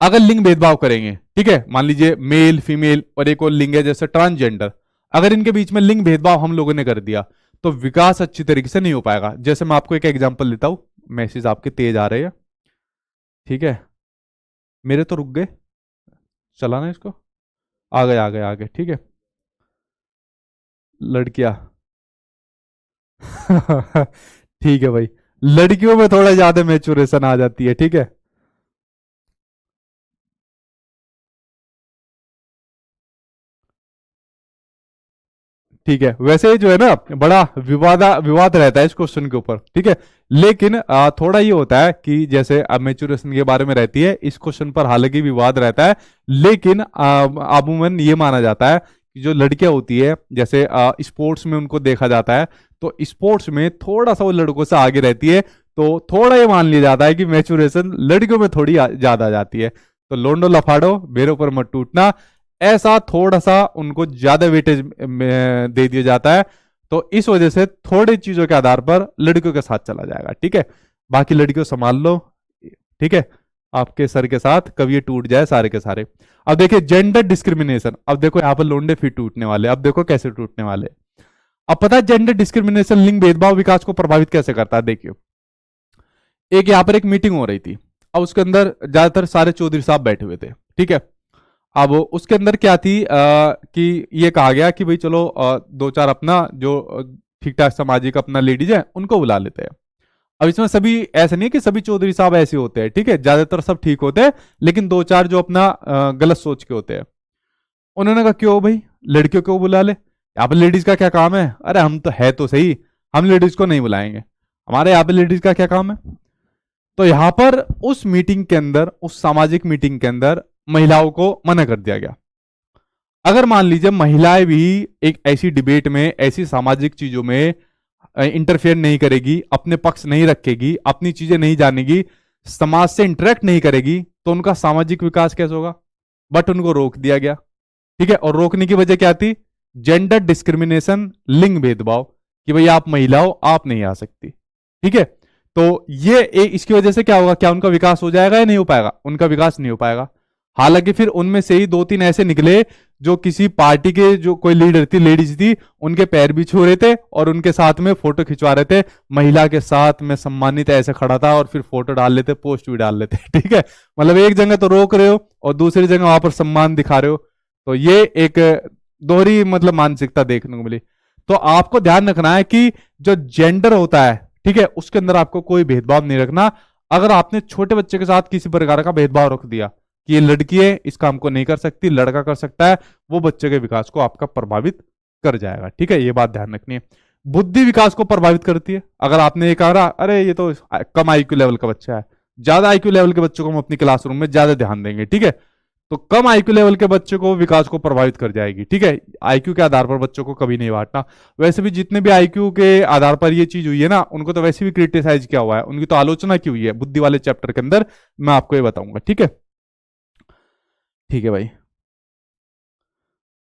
अगर लिंग भेदभाव करेंगे, ठीक है, मान लीजिए मेल फीमेल और एक और लिंग है जैसे ट्रांसजेंडर, अगर इनके बीच में लिंग भेदभाव हम लोगों ने कर दिया, तो विकास अच्छी तरीके से नहीं हो पाएगा। जैसे मैं आपको एक एग्जांपल देता हूं, मैसेज आपके तेज आ रहे हैं, ठीक है, मेरे तो रुक गए, चलाना इसको, आ गए आ गए आ गए, ठीक है, लड़कियां ठीक है भाई, लड़कियों में थोड़ा ज्यादा मैच्योरेशन आ जाती है। ठीक है, ठीक है, वैसे जो है ना, बड़ा विवाद रहता है इस क्वेश्चन के ऊपर। ठीक है, लेकिन थोड़ा ये होता है कि जैसे अब मैच्योरेशन के बारे में रहती है, इस क्वेश्चन पर हालांकि विवाद रहता है, लेकिन अमूमन ये माना जाता है कि जो लड़कियां होती है, जैसे स्पोर्ट्स में उनको देखा जाता है, तो स्पोर्ट्स में थोड़ा सा वो लड़कों से आगे रहती है, तो थोड़ा ये मान लिया जाता है कि मैच्योरेशन लड़कियों में थोड़ी ज्यादा आ जाती है। तो लोंडो लफाड़ो मेरे ऊपर मत टूटना, ऐसा थोड़ा सा उनको ज्यादा वेटेज दे दिया जाता है, तो इस वजह से थोड़ी चीजों के आधार पर लड़कियों के साथ चला जाएगा। ठीक है, बाकी लड़कियों संभाल लो। ठीक है, आपके सर के साथ कभी ये टूट जाए सारे के सारे। अब देखिए जेंडर डिस्क्रिमिनेशन, अब देखो यहाँ पर लोंडे फिर टूटने वाले, अब देखो कैसे टूटने वाले। अब पता है जेंडर डिस्क्रिमिनेशन, लिंग भेदभाव विकास को प्रभावित कैसे करता है। देखिए, एक यहाँ पर एक मीटिंग हो रही थी, अब उसके अंदर ज्यादातर सारे चौधरी साहब बैठे हुए थे। ठीक है, अब उसके अंदर क्या थी कि ये कहा गया कि भाई चलो दो चार अपना जो ठीक ठाक सामाजिक अपना लेडीज है उनको बुला लेते हैं। अब इसमें सभी ऐसा नहीं है कि सभी चौधरी साहब ऐसे होते हैं, ठीक है, ज्यादातर सब ठीक होते हैं, लेकिन दो चार जो अपना गलत सोच के होते हैं। उन्होंने कहा क्यों भाई, लड़कियों को बुला ले, यहाँ पे लेडीज का क्या काम है? अरे हम तो है तो सही, हम लेडीज को नहीं बुलाएंगे, हमारे यहाँ पे लेडीज का क्या काम है? तो यहां पर उस मीटिंग के अंदर, उस सामाजिक मीटिंग के अंदर महिलाओं को मना कर दिया गया। अगर मान लीजिए महिलाएं भी एक ऐसी डिबेट में, ऐसी सामाजिक चीजों में इंटरफेयर नहीं करेगी, अपने पक्ष नहीं रखेगी, अपनी चीजें नहीं जानेगी, समाज से इंटरेक्ट नहीं करेगी, तो उनका सामाजिक विकास कैसे होगा? बट उनको रोक दिया गया। ठीक है, और रोकने की वजह क्या थी? जेंडर डिस्क्रिमिनेशन, लिंग भेदभाव, कि भाई आप महिला हो, आप नहीं आ सकती। ठीक है, तो ये इसकी वजह से क्या होगा? क्या उनका विकास हो जाएगा या नहीं हो पाएगा? उनका विकास नहीं हो पाएगा। हालांकि फिर उनमें से ही 2-3 ऐसे निकले जो किसी पार्टी के, जो कोई लीडर थी, लेडीज थी, उनके पैर भी छू रहे थे और उनके साथ में फोटो खिंचवा रहे थे, महिला के साथ में सम्मानित ऐसे खड़ा था, और फिर फोटो डाल लेते, पोस्ट भी डाल लेते। ठीक है, मतलब एक जगह तो रोक रहे हो और दूसरी जगह वहां पर सम्मान दिखा रहे हो। तो ये एक दोहरी मतलब मानसिकता देखने को मिली। तो आपको ध्यान रखना है कि जो जेंडर होता है, ठीक है, उसके अंदर आपको कोई भेदभाव नहीं रखना। अगर आपने छोटे बच्चे के साथ किसी प्रकार का भेदभाव रख दिया कि ये लड़की है, इस काम को नहीं कर सकती, लड़का कर सकता है, वो बच्चे के विकास को आपका प्रभावित कर जाएगा। ठीक है, ये बात ध्यान रखनी है। बुद्धि विकास को प्रभावित करती है। अगर आपने ये कहा अरे ये तो कम आईक्यू लेवल का बच्चा है, ज्यादा आईक्यू लेवल के बच्चों को हम अपनी क्लासरूम में ज्यादा ध्यान देंगे। ठीक है, तो कम आईक्यू लेवल के बच्चे को विकास को प्रभावित कर जाएगी। ठीक है, आईक्यू के आधार पर बच्चों को कभी नहीं बांटना। वैसे भी जितने भी आईक्यू के आधार पर ये चीज हुई है ना, उनको तो वैसे भी क्रिटिसाइज किया हुआ है, उनकी तो आलोचना की हुई है बुद्धि वाले चैप्टर के अंदर, मैं आपको ये बताऊंगा। ठीक है, ठीक है भाई,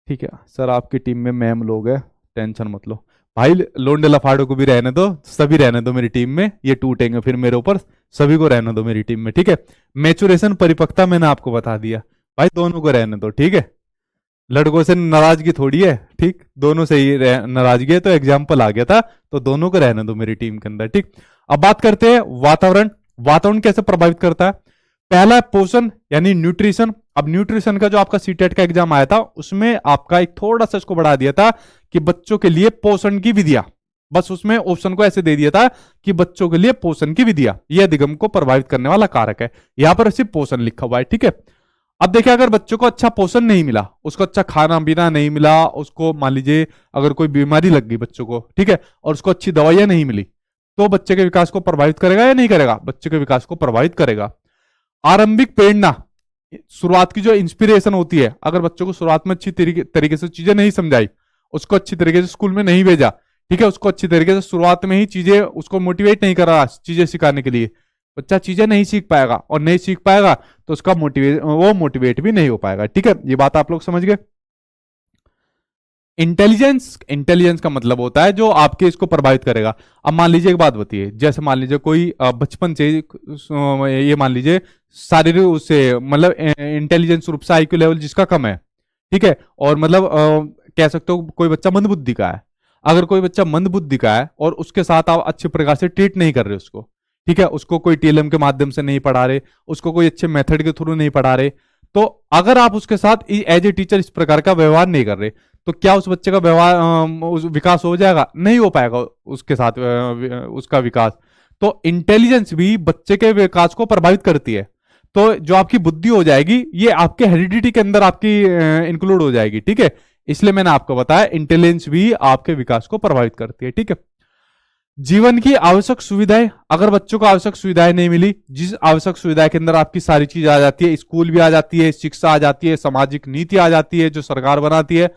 ठीक है सर, आपकी टीम में मैम लोग हैं, टेंशन मत लो भाई। लोंडे लफाड़ों को भी रहने दो, सभी रहने दो मेरी टीम में, ये टूटेंगे फिर मेरे ऊपर, सभी को रहने दो मेरी टीम में। ठीक है, मैचुरेशन, परिपक्वता मैंने आपको बता दिया भाई, दोनों को रहने दो। ठीक है, लड़कों से नाराजगी थोड़ी है, ठीक, दोनों से ही नाराजगी है, तो एग्जाम्पल आ गया था, तो दोनों को रहने दो मेरी टीम के अंदर। ठीक, अब बात करते हैं वातावरण। वातावरण कैसे प्रभावित करता है? पहला है पोषण, यानी न्यूट्रिशन। अब न्यूट्रिशन का जो आपका सीटेट का एग्जाम आया था, उसमें आपका एक थोड़ा सा इसको बढ़ा दिया था कि बच्चों के लिए पोषण की विधियां, बस उसमें ऑप्शन को ऐसे दे दिया था कि बच्चों के लिए पोषण की विधियां, यह अधिगम को प्रभावित करने वाला कारक है। यहां पर सिर्फ पोषण लिखा हुआ है। ठीक है, अब देखिए, अगर बच्चों को अच्छा पोषण नहीं मिला, उसको अच्छा खाना पीना नहीं मिला, उसको मान लीजिए अगर कोई बीमारी लग गई बच्चों को, ठीक है, और उसको अच्छी दवाइयां नहीं मिली, तो बच्चे के विकास को प्रभावित करेगा या नहीं करेगा? बच्चे के विकास को प्रभावित करेगा। आरंभिक प्रेरणा, शुरुआत की जो इंस्पिरेशन होती है, अगर बच्चों को शुरुआत में अच्छी तरीके से चीजें नहीं समझाई, उसको अच्छी तरीके से स्कूल में नहीं भेजा, ठीक है, उसको अच्छी तरीके से शुरुआत में ही चीजें, उसको मोटिवेट नहीं कर रहा चीजें सिखाने के लिए, बच्चा चीजें नहीं सीख पाएगा, और नहीं सीख पाएगा तो उसका मोटिवेट भी नहीं हो पाएगा। ठीक है, ये बात आप लोग समझ गए। इंटेलिजेंस, इंटेलिजेंस का मतलब होता है जो आपके इसको प्रभावित करेगा। अब मान लीजिए एक बात बताइए, जैसे मान लीजिए कोई बचपन से ये मान लीजिए शारीरिक उससे मतलब इंटेलिजेंस रूप से आईक्यू लेवल जिसका कम है, ठीक है, और मतलब कह सकते हो कोई बच्चा मंदबुद्धि का है। अगर कोई बच्चा मंदबुद्धि का है और उसके साथ आप अच्छे प्रकार से ट्रीट नहीं कर रहे उसको, ठीक है, उसको कोई टीएलएम के माध्यम से नहीं पढ़ा रहे, उसको कोई अच्छे मेथड के थ्रू नहीं पढ़ा रहे, तो अगर आप उसके साथ एज ए टीचर इस प्रकार का व्यवहार नहीं कर रहे, तो क्या उस बच्चे का व्यवहार विकास हो जाएगा? नहीं हो पाएगा उसके साथ उसका विकास। तो इंटेलिजेंस भी बच्चे के विकास को प्रभावित करती है। तो जो आपकी बुद्धि हो जाएगी, ये आपके हेरिडिटी के अंदर आपकी इंक्लूड हो जाएगी। ठीक है, इसलिए मैंने आपको बताया इंटेलिजेंस भी आपके विकास को प्रभावित करती है। ठीक है, जीवन की आवश्यक सुविधाएं, अगर बच्चों को आवश्यक सुविधाएं नहीं मिली, जिस आवश्यक सुविधाएं के अंदर आपकी सारी चीज आ जाती है, स्कूल भी आ जाती है, शिक्षा आ जाती है, सामाजिक नीति आ जाती है जो सरकार बनाती है,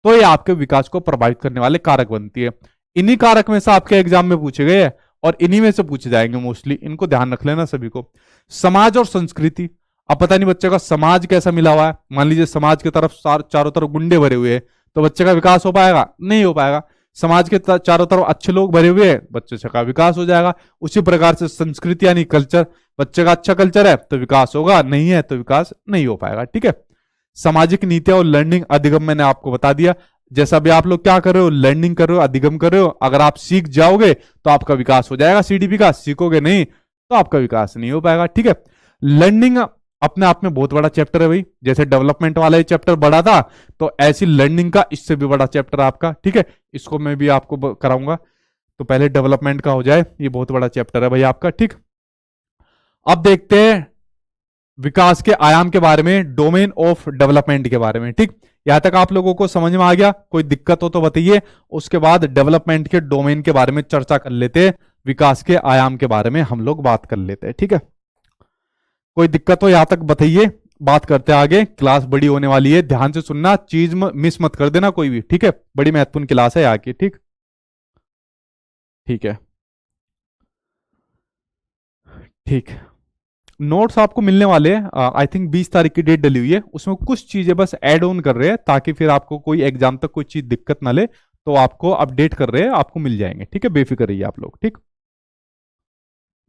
तो ये आपके विकास को प्रभावित करने वाले कारक बनती है। इन्हीं कारक में से आपके एग्जाम में पूछे गए हैं और इन्हीं में से पूछे जाएंगे मोस्टली, इनको ध्यान रख लेना सभी को। समाज और संस्कृति, अब पता नहीं बच्चे का समाज कैसा मिला हुआ है, मान लीजिए समाज की तरफ चारों तरफ गुंडे भरे हुए हैं, तो बच्चे का विकास हो पाएगा? नहीं हो पाएगा। समाज के चारों तरफ अच्छे लोग भरे हुए हैं, बच्चे का विकास हो जाएगा। उसी प्रकार से संस्कृति यानी कल्चर, बच्चे का अच्छा कल्चर है तो विकास होगा, नहीं है तो विकास नहीं हो पाएगा। ठीक है, सामाजिक नीतियां और लर्निंग अधिगम मैंने आपको बता दिया। जैसा भी आप लोग क्या कर रहे हो, लर्निंग कर रहे हो, अधिगम कर रहे हो, अगर आप सीख जाओगे तो आपका विकास हो जाएगा सीडीपी का, सीखोगे नहीं तो आपका विकास नहीं हो पाएगा। ठीक है, लर्निंग अपने आप में बहुत बड़ा चैप्टर है भाई, जैसे डेवलपमेंट वाला ये चैप्टर बड़ा था, तो ऐसी लर्निंग का इससे भी बड़ा चैप्टर आपका। ठीक है, इसको मैं भी आपको कराऊंगा, तो पहले डेवलपमेंट का हो जाए, ये बहुत बड़ा चैप्टर है भाई आपका। ठीक, अब देखते हैं विकास के आयाम के बारे में, डोमेन ऑफ डेवलपमेंट के बारे में। ठीक, यहां तक आप लोगों को समझ में आ गया? कोई दिक्कत हो तो बताइए, उसके बाद डेवलपमेंट के डोमेन के बारे में चर्चा कर लेते हैं, विकास के आयाम के बारे में हम लोग बात कर लेते हैं। ठीक है, कोई दिक्कत हो यहां तक बताइए, बात करते हैं आगे। क्लास बड़ी होने वाली है, ध्यान से सुनना, चीज मिस मत कर देना कोई भी। ठीक है, बड़ी महत्वपूर्ण क्लास है यहाँ की। ठीक, ठीक है, ठीक। नोट्स आपको मिलने वाले हैं, आई थिंक 20 तारीख की डेट डली हुई है, उसमें कुछ चीजें बस ऐड ऑन कर रहे हैं ताकि फिर आपको कोई एग्जाम तक कोई चीज दिक्कत ना ले, तो आपको अपडेट कर रहे हैं, आपको मिल जाएंगे। ठीक है, बेफिक्र रहिए आप लोग। ठीक,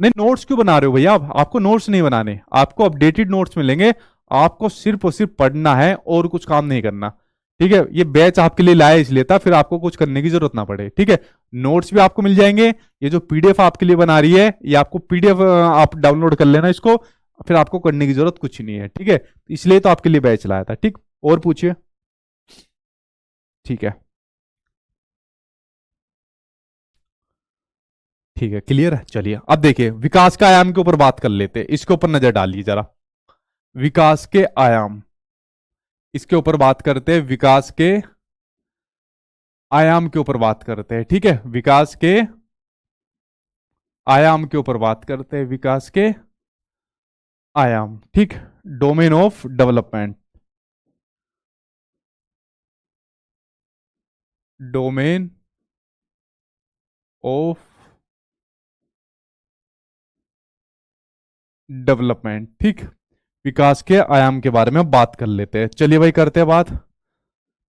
नहीं नोट्स क्यों बना रहे हो भैया, आपको नोट्स नहीं बनाने, आपको अपडेटेड नोट्स मिलेंगे। आपको सिर्फ और सिर्फ पढ़ना है और कुछ काम नहीं करना। ठीक है, ये बैच आपके लिए लाया इसलिए था, फिर आपको कुछ करने की जरूरत ना पड़े। ठीक है, नोट्स भी आपको मिल जाएंगे। ये जो पीडीएफ आपके लिए बना रही है, ये आपको पीडीएफ आप डाउनलोड कर लेना इसको, फिर आपको करने की जरूरत कुछ नहीं है। ठीक है, इसलिए तो आपके लिए बैच लाया था। ठीक, और पूछिए। ठीक है, ठीक है, क्लियर है। चलिए अब देखिए, विकास का आयाम के ऊपर बात कर लेते हैं, इसके ऊपर नजर डालिए जरा। विकास के आयाम, इसके ऊपर बात करते हैं, विकास के आयाम के ऊपर बात करते हैं। ठीक है, विकास के आयाम के ऊपर बात करते हैं, विकास के आयाम। ठीक, domain of development, domain of development. ठीक, विकास के आयाम के बारे में बात कर लेते हैं। चलिए भाई करते हैं बात।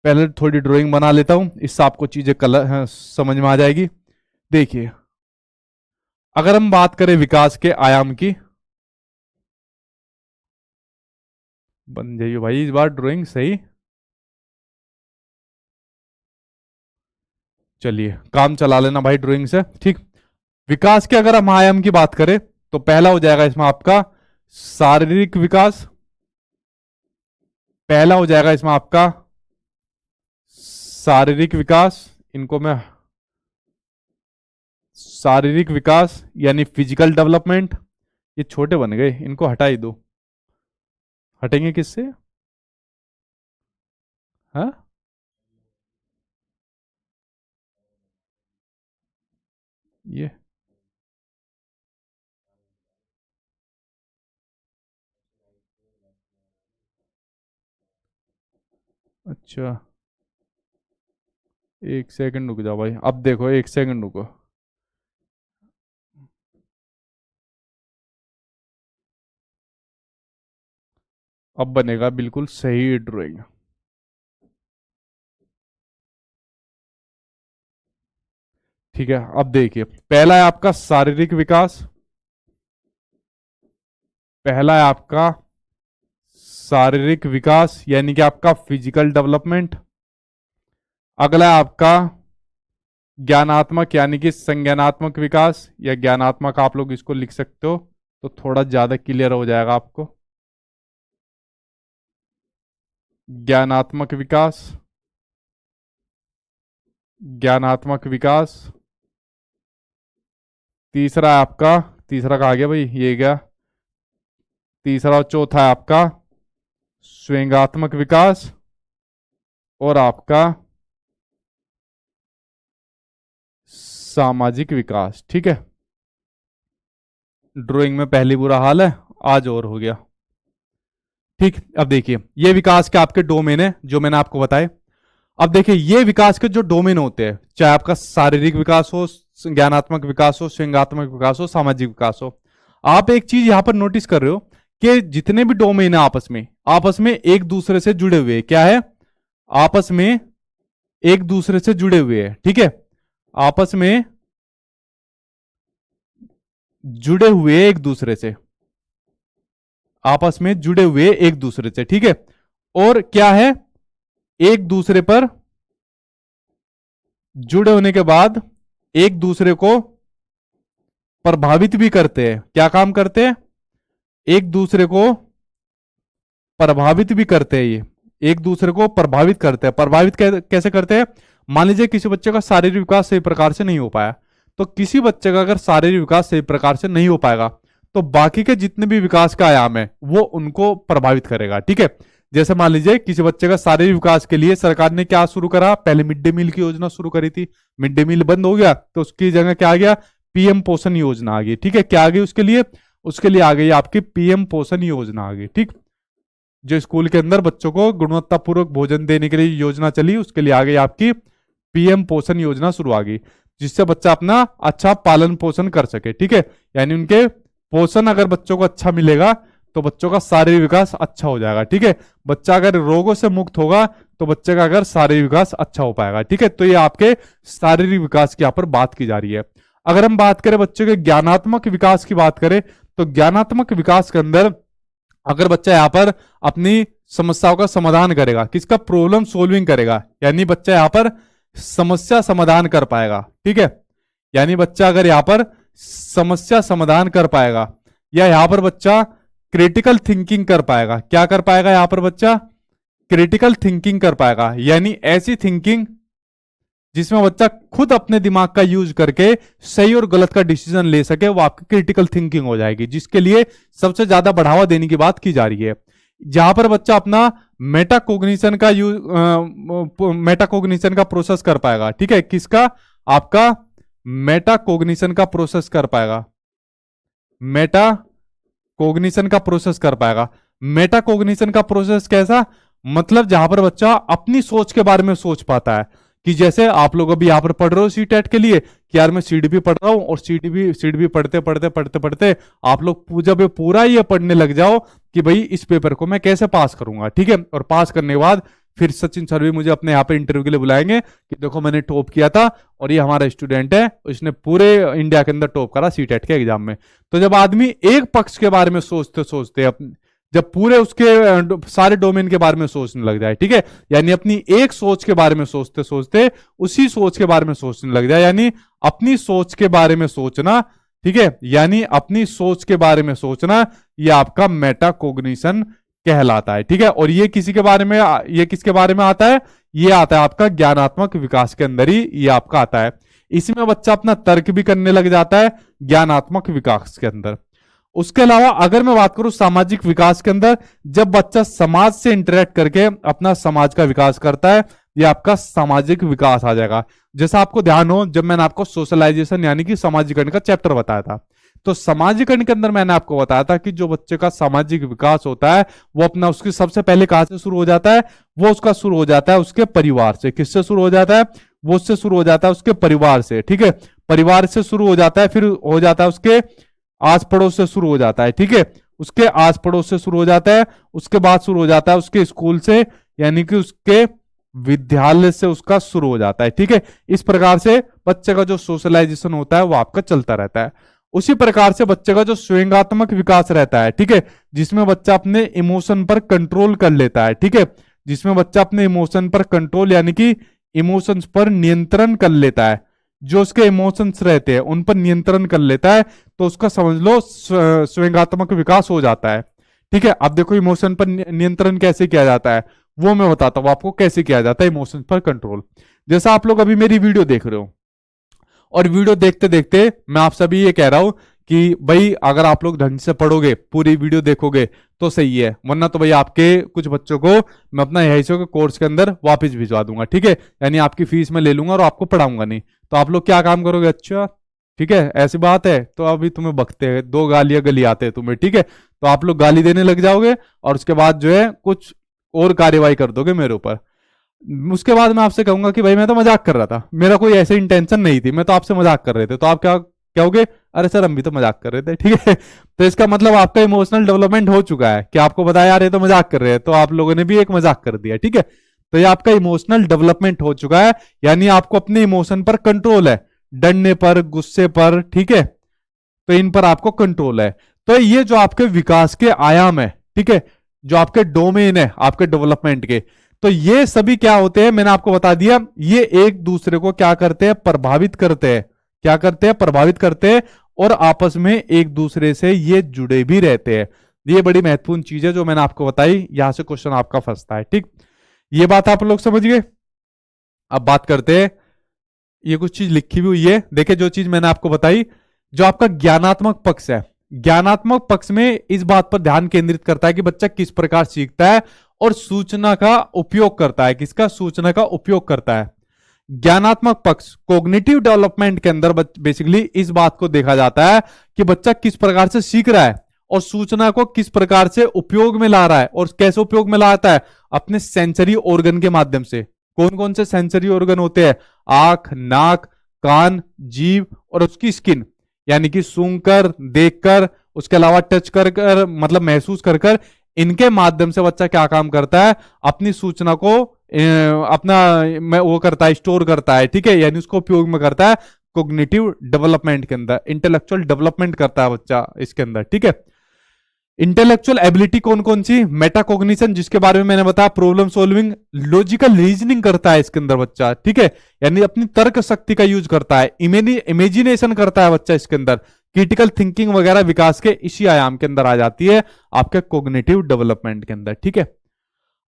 पहले थोड़ी ड्राइंग बना लेता हूं, इससे आपको चीजें कलर समझ में आ जाएगी। देखिए, अगर हम बात करें विकास के आयाम की, बन जाइए भाई इस बार ड्राइंग सही। चलिए काम चला लेना भाई ड्राइंग से। ठीक, विकास के अगर हम आयाम की बात करें तो पहला हो जाएगा इसमें आपका शारीरिक विकास, पहला हो जाएगा इसमें आपका शारीरिक विकास, इनको मैं शारीरिक विकास यानी फिजिकल डेवलपमेंट। ये छोटे बन गए, इनको हटा ही दो। हटेंगे किससे? हाँ, ये अच्छा, एक सेकंड रुक जाओ भाई, अब देखो एक सेकंड रुको। अब बनेगा बिल्कुल सही ड्राइंग। ठीक है, अब देखिए, पहला है आपका शारीरिक विकास, पहला है आपका शारीरिक विकास यानी कि आपका फिजिकल डेवलपमेंट। अगला है आपका ज्ञानात्मक यानी कि संज्ञानात्मक विकास, या ज्ञानात्मक आप लोग इसको लिख सकते हो, तो थोड़ा ज्यादा क्लियर हो जाएगा आपको। ज्ञानात्मक विकास, ज्ञानात्मक विकास। तीसरा है आपका, तीसरा कहा गया भाई, ये गया तीसरा। और चौथा है आपका स्वयंगात्मक विकास, और आपका सामाजिक विकास। ठीक है, ड्राइंग में पहली बुरा हाल है, आज और हो गया। ठीक, अब देखिए ये विकास के आपके डोमेन है जो मैंने आपको बताए। अब देखिए ये विकास के जो डोमेन होते हैं, चाहे आपका शारीरिक विकास हो, ज्ञानात्मक विकास हो, स्वयंगात्मक विकास हो, सामाजिक विकास हो, आप एक चीज यहां पर नोटिस कर रहे हो कि जितने भी डोमेन है आपस में एक दूसरे से जुड़े हुए हैं। क्या है? आपस में एक दूसरे से जुड़े हुए हैं। ठीक है, आपस में जुड़े हुए एक दूसरे से, आपस में जुड़े हुए एक दूसरे से। ठीक है, और क्या है, एक दूसरे पर जुड़े होने के बाद एक दूसरे को प्रभावित भी करते हैं। क्या काम करते हैं? एक दूसरे को प्रभावित भी करते हैं। ये एक दूसरे को प्रभावित करते हैं। प्रभावित कैसे करते हैं? मान लीजिए किसी बच्चे का शारीरिक विकास सही प्रकार से नहीं हो पाया, तो किसी बच्चे का अगर शारीरिक विकास सही प्रकार से नहीं हो पाएगा तो बाकी के जितने भी विकास का आयाम है वो उनको प्रभावित करेगा। ठीक है, जैसे मान लीजिए किसी बच्चे का शारीरिक विकास के लिए सरकार ने क्या शुरू करा, पहले मिड डे मील की योजना शुरू करी थी, मिड डे मील बंद हो गया तो उसकी जगह क्या आ गया, पीएम पोषण योजना आ गई। ठीक है, क्या आ गई उसके लिए? उसके लिए आ गई आपकी पीएम पोषण योजना आ गई। ठीक, जो स्कूल के अंदर बच्चों को गुणवत्तापूर्वक भोजन देने के लिए योजना चली, उसके लिए आ गई आपकी पीएम पोषण योजना शुरू आ गई, जिससे बच्चा अपना अच्छा पालन पोषण कर सके। ठीक है, यानी उनके पोषण अगर बच्चों को अच्छा मिलेगा तो बच्चों का शारीरिक विकास अच्छा हो जाएगा। ठीक है, बच्चा अगर रोगों से मुक्त होगा तो बच्चे का अगर शारीरिक विकास अच्छा हो पाएगा। ठीक है, तो ये आपके शारीरिक विकास की यहाँ पर बात की जा रही है। अगर हम बात करें बच्चों के ज्ञानात्मक विकास की बात करें, तो ज्ञानात्मक विकास के अंदर अगर बच्चा यहाँ पर अपनी समस्याओं का समाधान करेगा, किसका? प्रॉब्लम सोल्विंग करेगा, यानी बच्चा यहाँ पर समस्या समाधान कर पाएगा। ठीक है, यानी बच्चा अगर यहाँ पर समस्या समाधान कर पाएगा, या यहाँ पर बच्चा क्रिटिकल थिंकिंग कर पाएगा। क्या कर पाएगा? यहाँ पर बच्चा क्रिटिकल थिंकिंग कर पाएगा, यानी ऐसी थिंकिंग जिसमें बच्चा खुद अपने दिमाग का यूज करके सही और गलत का डिसीजन ले सके, वो आपकी क्रिटिकल थिंकिंग हो जाएगी, जिसके लिए सबसे ज्यादा बढ़ावा देने की बात की जा रही है। जहां पर बच्चा अपना मेटाकोग्निशन का प्रोसेस कर पाएगा। ठीक है, किसका? आपका मेटाकोग्निशन का प्रोसेस कर पाएगा। मेटाकोग्निशन का प्रोसेस कर पाएगा। मेटाकोग्निशन का प्रोसेस कैसा? मतलब जहां पर बच्चा अपनी सोच के बारे में सोच पाता है, कि जैसे आप लोग अभी यहाँ पर पढ़ रहे हो सीटेट के लिए, कि यार मैं सीडीपी पढ़ रहा हूँ, और सीडीपी पढ़ते आप लोग जब पूरा ये पढ़ने लग जाओ कि भाई इस पेपर को मैं कैसे पास करूंगा। ठीक है, और पास करने के बाद फिर सचिन सर भी मुझे अपने यहाँ पे इंटरव्यू के लिए बुलाएंगे कि देखो मैंने टॉप किया था और ये हमारा स्टूडेंट है, इसने पूरे इंडिया के अंदर टॉप करा सीटेट के एग्जाम में। तो जब आदमी एक पक्ष के बारे में सोचते जब पूरे उसके सारे डोमेन के बारे में सोचने लग जाए, ठीक है, यानी अपनी एक सोच के बारे में सोचते सोचते उसी सोच के बारे में सोचने लग जाए, यानी अपनी सोच के बारे में सोचना। ठीक है, यानी अपनी सोच के बारे में सोचना, ये आपका मेटाकोग्निशन कहलाता है। ठीक है, और ये किसके बारे में आता है? ये आता है आपका ज्ञानात्मक विकास के अंदर ही ये आपका आता है। इसमें बच्चा अपना तर्क भी करने लग जाता है ज्ञानात्मक विकास के अंदर। उसके अलावा अगर मैं बात करूं सामाजिक विकास के अंदर, जब बच्चा समाज से इंटरेक्ट करके अपना समाज का विकास करता है, ये आपका सामाजिक विकास आ जाएगा। जैसा आपको ध्यान हो, जब मैंने आपको सोशलाइजेशन यानी कि सामाजिकरण का चैप्टर बताया था, तो सामाजिकरण के अंदर मैंने आपको बताया था कि जो बच्चे का सामाजिक विकास होता है वो अपना उसकी सबसे पहले कहां से शुरू हो जाता है? वो उसका शुरू हो जाता है उसके परिवार से। किससे शुरू हो जाता है? वो उससे शुरू हो जाता है उसके परिवार से। ठीक है, परिवार से शुरू हो जाता है, फिर हो जाता है उसके आस पड़ोस से शुरू हो जाता है। ठीक है, उसके आस पड़ोस से शुरू हो जाता है, उसके बाद शुरू हो जाता है उसके स्कूल से, यानी कि उसके विद्यालय से उसका शुरू हो जाता है। ठीक है, इस प्रकार से बच्चे का जो सोशलाइजेशन होता है वो आपका चलता रहता है। उसी प्रकार से बच्चे का जो स्वयंगात्मक विकास रहता है, ठीक है, जिसमें बच्चा अपने इमोशन पर कंट्रोल कर लेता है। ठीक है, जिसमें बच्चा अपने इमोशन पर कंट्रोल यानी कि इमोशंस पर नियंत्रण कर लेता है, जो उसके इमोशंस रहते हैं उन पर नियंत्रण कर लेता है, तो उसका समझ लो स्वयंगात्मक विकास हो जाता है। ठीक है, अब देखो इमोशन पर नियंत्रण कैसे किया जाता है, वो मैं बताता हूं आपको कैसे किया जाता है इमोशन पर कंट्रोल। जैसा आप लोग अभी मेरी वीडियो देख रहे हो, और वीडियो देखते देखते मैं आप सभी ये कह रहा हूं कि भाई अगर आप लोग ढंग से पढ़ोगे, पूरी वीडियो देखोगे तो सही है, वरना तो भाई आपके कुछ बच्चों को मैं अपना एआईसीओ के कोर्स के अंदर वापस भिजवा दूंगा। ठीक है, यानी आपकी फीस मैं ले लूंगा और आपको पढ़ाऊंगा नहीं। तो आप लोग क्या काम करोगे? अच्छा ठीक है, ऐसी बात है, तो अभी तुम्हें बकते हैं, दो गालियां गली आते हैं तुम्हें। ठीक है, तो आप लोग गाली देने लग जाओगे और उसके बाद जो है कुछ और कार्यवाही कर दोगे मेरे ऊपर। उसके बाद मैं आपसे कहूंगा कि भाई मैं तो मजाक कर रहा था, मेरा कोई ऐसे इंटेंशन नहीं थी, मैं तो आपसे मजाक कर रहे थे। तो आप क्या कहोगे? अरे सर हम भी तो मजाक कर रहे थे। ठीक है, तो इसका मतलब आपका इमोशनल डेवलपमेंट हो चुका है कि आपको बताया यार ये तो मजाक कर रहे हैं, तो आप लोगों ने भी एक मजाक कर दिया। ठीक है, तो ये आपका इमोशनल डेवलपमेंट हो चुका है, यानी आपको अपने इमोशन पर कंट्रोल है, डरने पर, गुस्से पर, ठीक है, तो इन पर आपको कंट्रोल है। तो ये जो आपके विकास के आयाम है, ठीक है, जो आपके डोमेन है आपके डेवलपमेंट के, तो ये सभी क्या होते हैं मैंने आपको बता दिया, ये एक दूसरे को क्या करते हैं? प्रभावित करते हैं। क्या करते हैं? प्रभावित करते हैं, और आपस में एक दूसरे से ये जुड़े भी रहते हैं। ये बड़ी महत्वपूर्ण चीज है जो मैंने आपको बताई, यहां से क्वेश्चन आपका फंसता है। ठीक, ये बात आप लोग समझ गए। अब बात करते हैं, ये कुछ चीज लिखी भी हुई है, देखिए जो चीज मैंने आपको बताई, जो आपका ज्ञानात्मक पक्ष है, ज्ञानात्मक पक्ष में इस बात पर ध्यान केंद्रित करता है कि बच्चा किस प्रकार सीखता है और सूचना का उपयोग करता है। किसका? सूचना का उपयोग करता है। ज्ञानात्मक पक्ष कोग्निटिव डेवलपमेंट के अंदर बेसिकली इस बात को देखा जाता है कि बच्चा किस प्रकार से सीख रहा है और सूचना को किस प्रकार से उपयोग में ला रहा है और कैसे उपयोग में लाता है, अपने सेंसरी ऑर्गन के माध्यम से। कौन कौन से सेंसरी ऑर्गन होते हैं? आंख, नाक, कान, जीभ और उसकी स्किन, यानी कि सूंघकर, देखकर, उसके अलावा टच कर मतलब महसूस कर इनके माध्यम से बच्चा क्या काम करता है? अपनी सूचना को अपना वो करता है, स्टोर करता है, ठीक है, यानी उसको उपयोग में करता है। कोग्निटिव डेवलपमेंट के अंदर इंटेलेक्चुअल डेवलपमेंट करता है बच्चा इसके अंदर, ठीक है। इंटेलेक्चुअल एबिलिटी कौन कौन सी? मेटाकॉग्निशन, जिसके बारे में मैंने बताया, प्रॉब्लम सॉल्विंग, लॉजिकल रीजनिंग करता है इसके अंदर बच्चा, ठीक है, यानी अपनी तर्क शक्ति का यूज करता है, इमेजिनेशन करता है बच्चा इसके अंदर, क्रिटिकल थिंकिंग वगैरह विकास के इसी आयाम के अंदर आ जाती है आपके कोग्निटिव डेवलपमेंट के अंदर, ठीक है।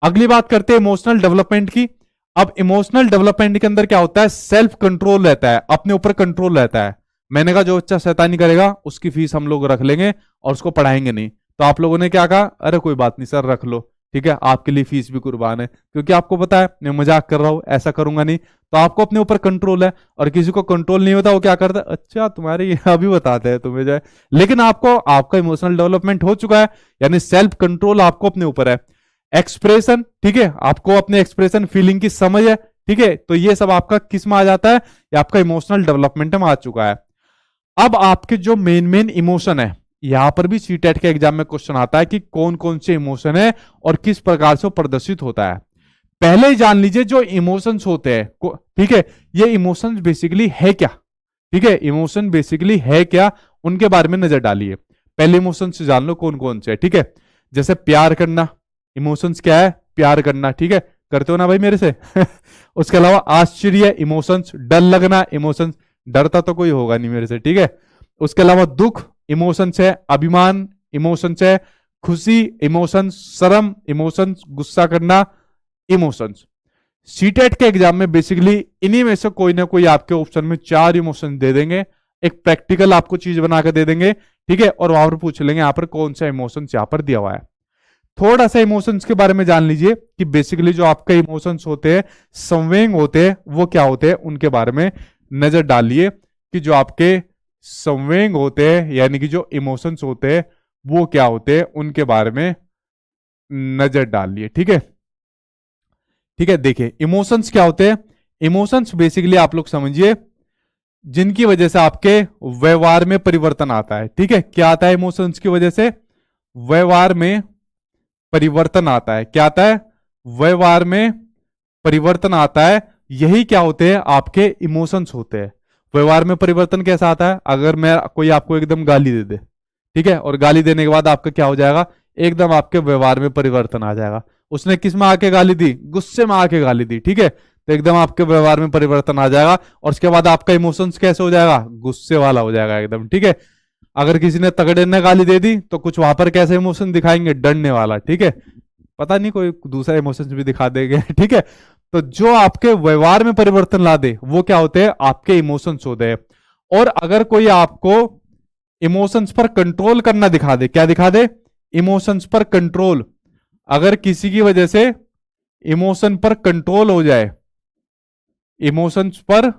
अगली बात करते हैं इमोशनल डेवलपमेंट की। अब इमोशनल डेवलपमेंट के अंदर क्या होता है? सेल्फ कंट्रोल रहता है, अपने ऊपर कंट्रोल रहता है। मैंने कहा जो बच्चा शैतानी करेगा उसकी फीस हम लोग रख लेंगे और उसको पढ़ाएंगे नहीं, तो आप लोगों ने क्या कहा? अरे कोई बात नहीं सर, रख लो, ठीक है, आपके लिए फीस भी कुर्बान है, क्योंकि आपको पता है मैं मजाक कर रहा हूं, ऐसा करूंगा नहीं। तो आपको अपने ऊपर कंट्रोल है, और किसी को कंट्रोल नहीं होता वो क्या करता है? अच्छा तुम्हारे अभी बताते हैं तुम्हें जाए, लेकिन आपको आपका इमोशनल डेवलपमेंट हो चुका है, यानी सेल्फ कंट्रोल आपको अपने ऊपर है। एक्सप्रेशन, ठीक है, आपको अपने एक्सप्रेशन फीलिंग की समझ है, ठीक है, तो ये सब आपका किस में आ जाता है? ये आपका इमोशनल डेवलपमेंट में आ चुका है। अब आपके जो मेन इमोशन है, यहां पर भी सीटेट के एग्जाम में क्वेश्चन आता है कि कौन कौन से इमोशन है और किस प्रकार से वो प्रदर्शित होता है। पहले ही जान लीजिए जो इमोशंस होते हैं, ठीक है, ये इमोशंस बेसिकली है क्या, ठीक है, इमोशन बेसिकली है क्या, उनके बारे में नजर डालिए। पहले इमोशन से जान लो कौन कौन से, ठीक है। जैसे प्यार करना, इमोशंस क्या है? प्यार करना, ठीक है, करते हो ना भाई मेरे से उसके अलावा आश्चर्य इमोशंस, डर लगना इमोशंस, डरता तो कोई होगा नहीं मेरे से, ठीक है। उसके अलावा दुख इमोशंस है, अभिमान इमोशंस है, खुशी इमोशंस, शर्म इमोशंस, गुस्सा करना इमोशंस। सीटेट के एग्जाम में बेसिकली इन्हीं में से कोई ना कोई आपके ऑप्शन में 4 इमोशन दे देंगे, एक प्रैक्टिकल आपको चीज बनाकर दे देंगे, ठीक है, और वहां पर पूछ लेंगे यहाँ पर कौन सा इमोशंस यहाँ पर दिया हुआ है। थोड़ा सा इमोशंस के बारे में जान लीजिए कि बेसिकली जो आपके इमोशंस होते हैं, संवेग होते हैं, वो क्या होते हैं, उनके बारे में नजर डालिए कि जो आपके संवेग होते हैं, यानी कि जो इमोशंस होते हैं वो क्या होते हैं, उनके बारे में नजर डालिए, ठीक है। ठीक है, देखिए इमोशंस क्या होते हैं। इमोशंस बेसिकली आप लोग समझिए जिनकी वजह से आपके व्यवहार में परिवर्तन आता है, ठीक है। क्या आता है इमोशंस की वजह से? व्यवहार में परिवर्तन आता है। क्या आता है? व्यवहार में परिवर्तन आता है। यही क्या होते हैं? आपके इमोशंस होते हैं। व्यवहार में परिवर्तन कैसा आता है? अगर मैं कोई आपको एकदम गाली दे दे, ठीक है, और गाली देने के बाद आपका क्या हो जाएगा? एकदम आपके व्यवहार में परिवर्तन आ जाएगा। उसने किस में आके गाली दी? गुस्से में आके गाली दी, ठीक है, तो एकदम आपके व्यवहार में परिवर्तन आ जाएगा और उसके बाद आपका इमोशंस कैसे हो जाएगा? गुस्से वाला हो जाएगा एकदम, ठीक है। अगर किसी ने तगड़े ने गाली दे दी तो कुछ वहां पर कैसे इमोशन दिखाएंगे? डरने वाला, ठीक है, पता नहीं कोई दूसरा इमोशन भी दिखा देंगे, ठीक है। तो जो आपके व्यवहार में परिवर्तन ला दे वो क्या होते हैं? आपके इमोशंस होते हैं। और अगर कोई आपको इमोशंस पर कंट्रोल करना दिखा दे, क्या दिखा दे? इमोशंस पर कंट्रोल। अगर किसी की वजह से इमोशन पर कंट्रोल हो जाए, इमोशंस पर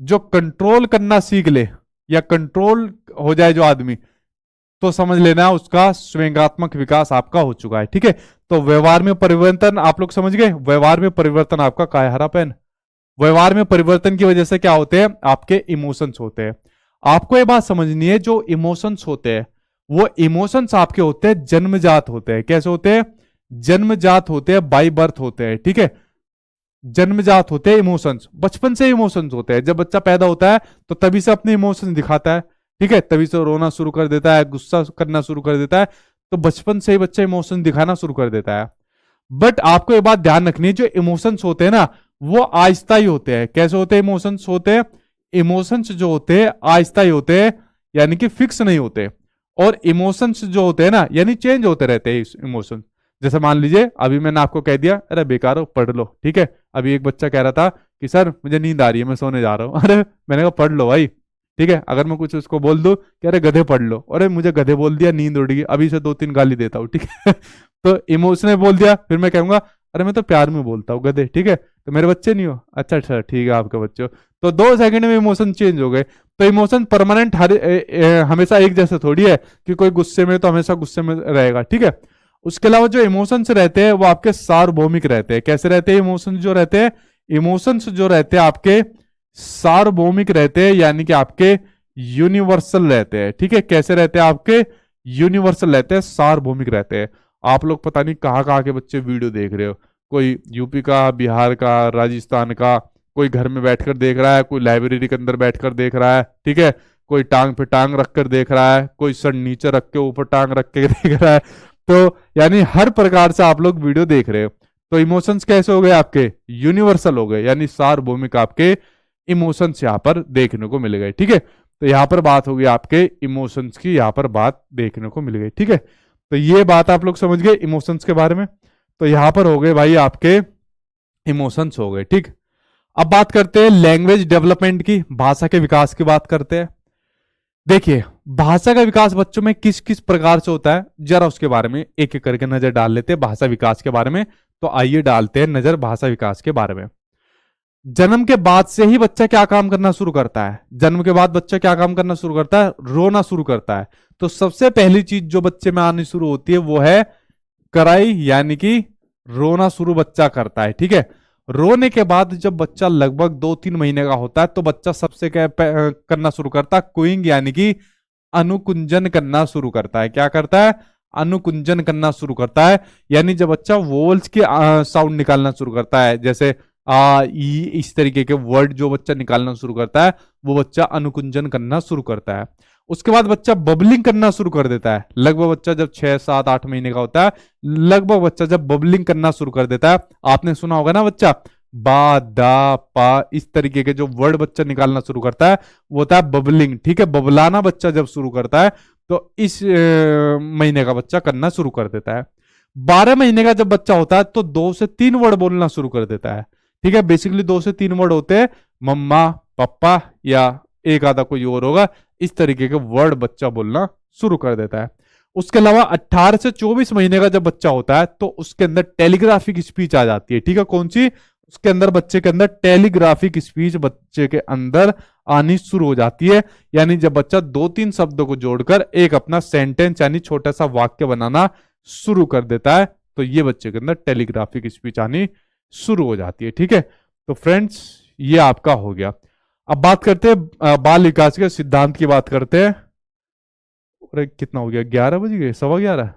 जो कंट्रोल करना सीख ले या कंट्रोल हो जाए जो आदमी, तो समझ लेना उसका स्वयंगात्मक विकास आपका हो चुका है, ठीक है। तो व्यवहार में परिवर्तन आप लोग समझ गए। व्यवहार में परिवर्तन आपका क्या है? हरा पेन। व्यवहार में परिवर्तन की वजह से क्या होते हैं? आपके इमोशंस होते हैं। आपको ये बात समझनी है, जो इमोशंस होते हैं वो इमोशंस आपके होते हैं जन्मजात होते हैं। कैसे होते हैं? जन्मजात होते हैं, बाई बर्थ होते हैं, ठीक है। जन्मजात होते हैं इमोशंस, बचपन से इमोशंस होते हैं। जब बच्चा पैदा होता है तो तभी से अपने इमोशंस दिखाता है, ठीक है, तभी से रोना शुरू कर देता है, गुस्सा करना शुरू कर देता है, तो बचपन से ही बच्चा इमोशन दिखाना शुरू कर देता है। बट आपको ये बात ध्यान रखनी है, जो इमोशंस होते हैं ना वो आहिस्ता ही होते हैं। कैसे होते हैं इमोशंस? होते हैं इमोशंस जो होते हैं आहिस्ता ही होते हैं, यानी कि फिक्स नहीं होते। और इमोशंस जो होते हैं ना, यानी चेंज होते रहते हैं इमोशंस। जैसे मान लीजिए अभी मैंने आपको कह दिया अरे बेकार हो पढ़ लो, ठीक है। अभी एक बच्चा कह रहा था कि सर मुझे नींद आ रही है, मैं सोने जा रहा हूँ। अरे मैंने कहा पढ़ लो भाई, ठीक है। अगर मैं कुछ उसको बोल दूं कि अरे गधे पढ़ लो, अरे मुझे गधे बोल दिया, नींद उड़ गई, अभी से 2-3 गाली देता हूँ, ठीक है। तो इमोशन ने बोल दिया, फिर मैं कहूंगा अरे मैं तो प्यार में बोलता हूँ गधे, ठीक है, तो मेरे बच्चे नहीं हो, अच्छा अच्छा ठीक है आपके बच्चे हो। तो 2 सेकंड में इमोशन चेंज हो गए। तो इमोशन परमानेंट हमेशा एक जैसे थोड़ी है कि कोई गुस्से में तो हमेशा गुस्से में रहेगा, ठीक है। उसके अलावा जो इमोशंस रहते हैं वो आपके सार्वभौमिक रहते हैं। कैसे रहते हैं इमोशंस जो रहते हैं? इमोशंस जो रहते हैं आपके सार्वभौमिक रहते हैं, यानी कि आपके यूनिवर्सल रहते हैं, ठीक है। कैसे रहते हैं आपके? यूनिवर्सल रहते हैं, सार्वभौमिक रहते हैं। आप लोग पता नहीं कहाँ कहाँ के बच्चे वीडियो देख रहे हो, कोई यूपी का, बिहार का, राजस्थान का, कोई घर में बैठकर देख रहा है, कोई लाइब्रेरी के अंदर बैठकर देख रहा है, ठीक है, कोई टांग पे टांग रखकर देख रहा है, कोई सर नीचे रख के ऊपर टांग रख के देख रहा है। तो यानी हर प्रकार से आप लोग वीडियो देख रहे हो। तो इमोशंस कैसे हो गए आपके? यूनिवर्सल हो गए, यानी सार्वभौमिक आपके इमोशंस यहाँ पर देखने को मिल गए, ठीक है। तो यहाँ पर बात होगी आपके इमोशंस की, यहाँ पर बात देखने को मिल गई, ठीक है। तो ये बात आप लोग समझ गए इमोशंस के बारे में। तो यहाँ पर हो गए भाई आपके इमोशंस हो गए, ठीक। अब बात करते हैं लैंग्वेज डेवलपमेंट की, भाषा के विकास की बात करते हैं। देखिए, भाषा का विकास बच्चों में किस किस प्रकार से होता है, जरा उसके बारे में एक एक करके नजर डाल लेते हैं भाषा विकास के बारे में। तो आइए डालते हैं नजर भाषा विकास के बारे में। जन्म के बाद से ही बच्चा क्या काम करना शुरू करता है? जन्म के बाद बच्चा क्या काम करना शुरू करता है? रोना शुरू करता है। तो सबसे पहली चीज जो बच्चे में आनी शुरू होती है वो है कराई, यानी कि रोना शुरू बच्चा करता है, ठीक है। रोने के बाद जब बच्चा लगभग 2-3 महीने का होता है तो बच्चा सबसे क्या करना शुरू करता है? कुइंग, यानी कि अनुकुंजन करना शुरू करता है। क्या करता है? अनुकुंजन करना शुरू करता है। यानी जब बच्चा वोल्स के साउंड निकालना शुरू करता है, जैसे ई, इस तरीके के वर्ड जो बच्चा निकालना शुरू करता है वो बच्चा अनुकुंजन करना शुरू करता है। उसके बाद बच्चा बबलिंग करना शुरू कर देता है। लगभग बच्चा जब 6-7-8 महीने का होता है, लगभग बच्चा जब बबलिंग करना शुरू कर देता है, आपने सुना होगा ना, बच्चा बा दा पा इस तरीके के जो वर्ड बच्चा निकालना शुरू करता है वो होता है बबलिंग, ठीक है। बबलाना बच्चा जब शुरू करता है तो इस महीने का बच्चा करना शुरू कर देता है। 12 महीने का जब बच्चा होता है तो 2 से 3 वर्ड बोलना शुरू कर देता है, ठीक है। बेसिकली 2 से 3 वर्ड होते हैं, मम्मा, पापा, या एक आधा कोई और होगा, इस तरीके के वर्ड बच्चा बोलना शुरू कर देता है। उसके अलावा 18 से 24 महीने का जब बच्चा होता है तो उसके अंदर टेलीग्राफिक स्पीच आ जाती है, ठीक है। कौन सी? उसके अंदर बच्चे के अंदर टेलीग्राफिक स्पीच बच्चे के अंदर आनी शुरू हो जाती है। यानी जब बच्चा 2-3 शब्दों को जोड़कर एक अपना सेंटेंस यानी छोटा सा वाक्य बनाना शुरू कर देता है, तो ये बच्चे के अंदर टेलीग्राफिक स्पीच आनी शुरू हो जाती है, ठीक है। तो फ्रेंड्स, ये आपका हो गया। अब बात करते हैं बाल विकास के सिद्धांत की बात करते हैं। अरे कितना हो गया, 11 बज गए, 11:15।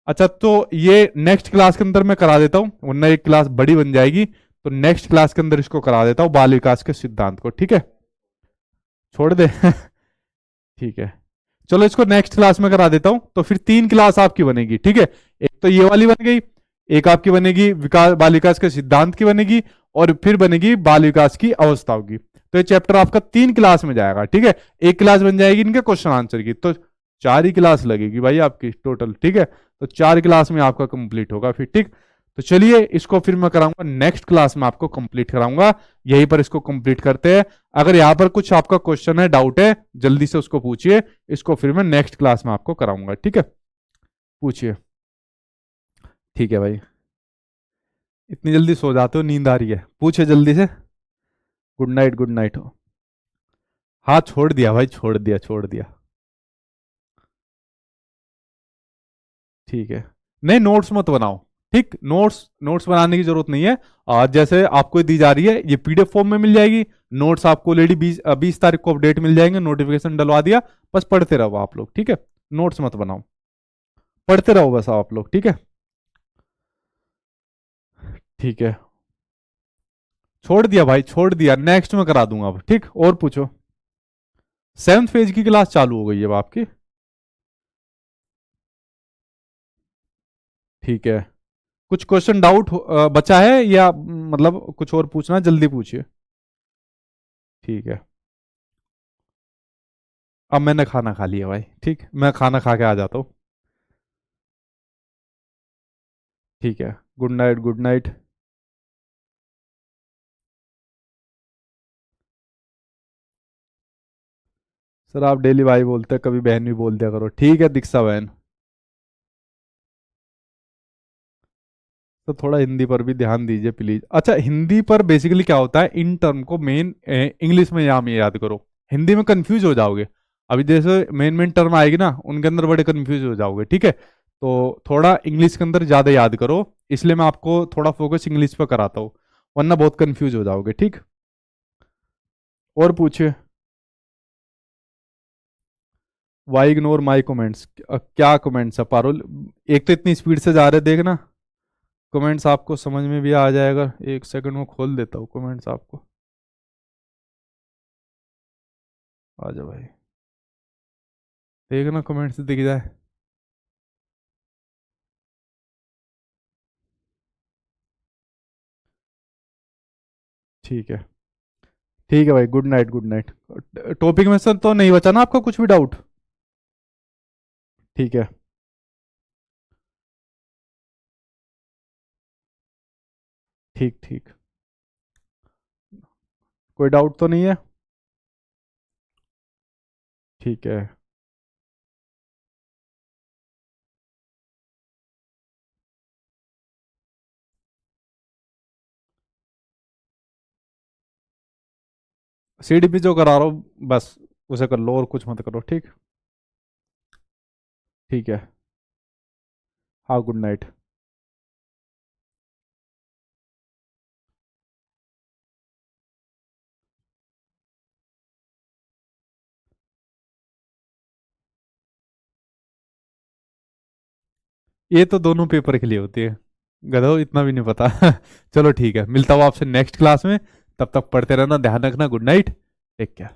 अच्छा, तो ये नेक्स्ट क्लास के अंदर मैं करा देता हूँ, वरना एक क्लास बड़ी बन जाएगी। तो नेक्स्ट क्लास के अंदर इसको करा देता हूँ, बाल विकास के सिद्धांत को, ठीक है। छोड़ दे ठीक है, चलो इसको नेक्स्ट क्लास में करा देता हूं। तो फिर 3 क्लास आपकी बनेगी, ठीक है। एक तो ये वाली बन गई, एक आपकी बनेगी विकास, बाल विकास के सिद्धांत की बनेगी, और फिर बनेगी बाल विकास की अवस्थाओं की। तो ये चैप्टर आपका 3 क्लास में जाएगा, ठीक है। एक क्लास बन जाएगी इनके क्वेश्चन आंसर की, तो 4 ही क्लास लगेगी भाई आपकी टोटल, ठीक है। तो 4 क्लास में आपका कंप्लीट होगा फिर, ठीक। तो चलिए इसको फिर मैं कराऊंगा नेक्स्ट क्लास में, आपको कंप्लीट कराऊंगा, यहीं पर इसको कंप्लीट करते हैं। अगर यहां पर कुछ आपका क्वेश्चन है, डाउट है, जल्दी से उसको पूछिए, इसको फिर मैं नेक्स्ट क्लास में आपको कराऊंगा, ठीक है। पूछिए। ठीक है भाई, इतनी जल्दी सो जाते हो, नींद आ रही है? पूछे जल्दी से। गुड नाइट, गुड नाइट हो। हाँ छोड़ दिया भाई, छोड़ दिया, छोड़ दिया। ठीक है, नहीं नोट्स मत बनाओ, ठीक। नोट्स नोट्स बनाने की जरूरत नहीं है। आज जैसे आपको दी जा रही है ये पीडीएफ फॉर्म में मिल जाएगी। नोट्स आपको ऑलरेडी 20 तारीख को अपडेट मिल जाएंगे, नोटिफिकेशन डलवा दिया, बस पढ़ते रहो आप लोग, ठीक है। नोट्स मत बनाओ, पढ़ते रहो बस आप लोग, ठीक है। ठीक है, छोड़ दिया भाई, छोड़ दिया, नेक्स्ट में करा दूंगा अब, ठीक। और पूछो। 7th फेज की क्लास चालू हो गई है अब आपकी, ठीक है। कुछ क्वेश्चन डाउट बचा है, या मतलब कुछ और पूछना है? जल्दी पूछिए। ठीक है, अब मैंने खाना खा लिया भाई, ठीक, मैं खाना खा के आ जाता हूँ। ठीक है, good night, good night. Sir आप डेली भाई बोलते हैं, कभी बहन भी बोल दिया करो, ठीक है दीक्षा बहन। तो थोड़ा हिंदी पर भी ध्यान दीजिए प्लीज। अच्छा, हिंदी पर बेसिकली क्या होता है, इन टर्म को मेन इंग्लिश में यहाँ में याद करो, हिंदी में कंफ्यूज हो जाओगे। अभी जैसे मेन मेन टर्म आएगी ना, उनके अंदर बड़े कंफ्यूज हो जाओगे, ठीक है। तो थोड़ा इंग्लिश के अंदर ज्यादा याद करो, इसलिए मैं आपको थोड़ा फोकस इंग्लिश पर कराता हूँ, वरना बहुत कंफ्यूज हो जाओगे, ठीक। और पूछिए। Why ignore my comments? क्या कमेंट्स है पारुल? एक तो इतनी स्पीड से जा रहे, देखना कमेंट्स आपको समझ में भी आ जाएगा। एक सेकंड में खोल देता हूँ कमेंट्स आपको। आ जाओ भाई, देखना कमेंट्स दिख जाए। ठीक है, ठीक है भाई, good night, good night. Topic में से तो नहीं बचा ना आपका कुछ भी डाउट? ठीक है, ठीक ठीक। कोई डाउट तो नहीं है? ठीक है। सीडीपी जो करा रहा हूँ बस उसे कर लो, और कुछ मत करो, ठीक। ठीक है। हाँ, गुड नाइट। ये तो दोनों पेपर के लिए होती है, गधो, इतना भी नहीं पता। चलो ठीक है, मिलता हूँ आपसे नेक्स्ट क्लास में। तब तक पढ़ते रहना, ध्यान रखना, गुड नाइट, टेक केयर।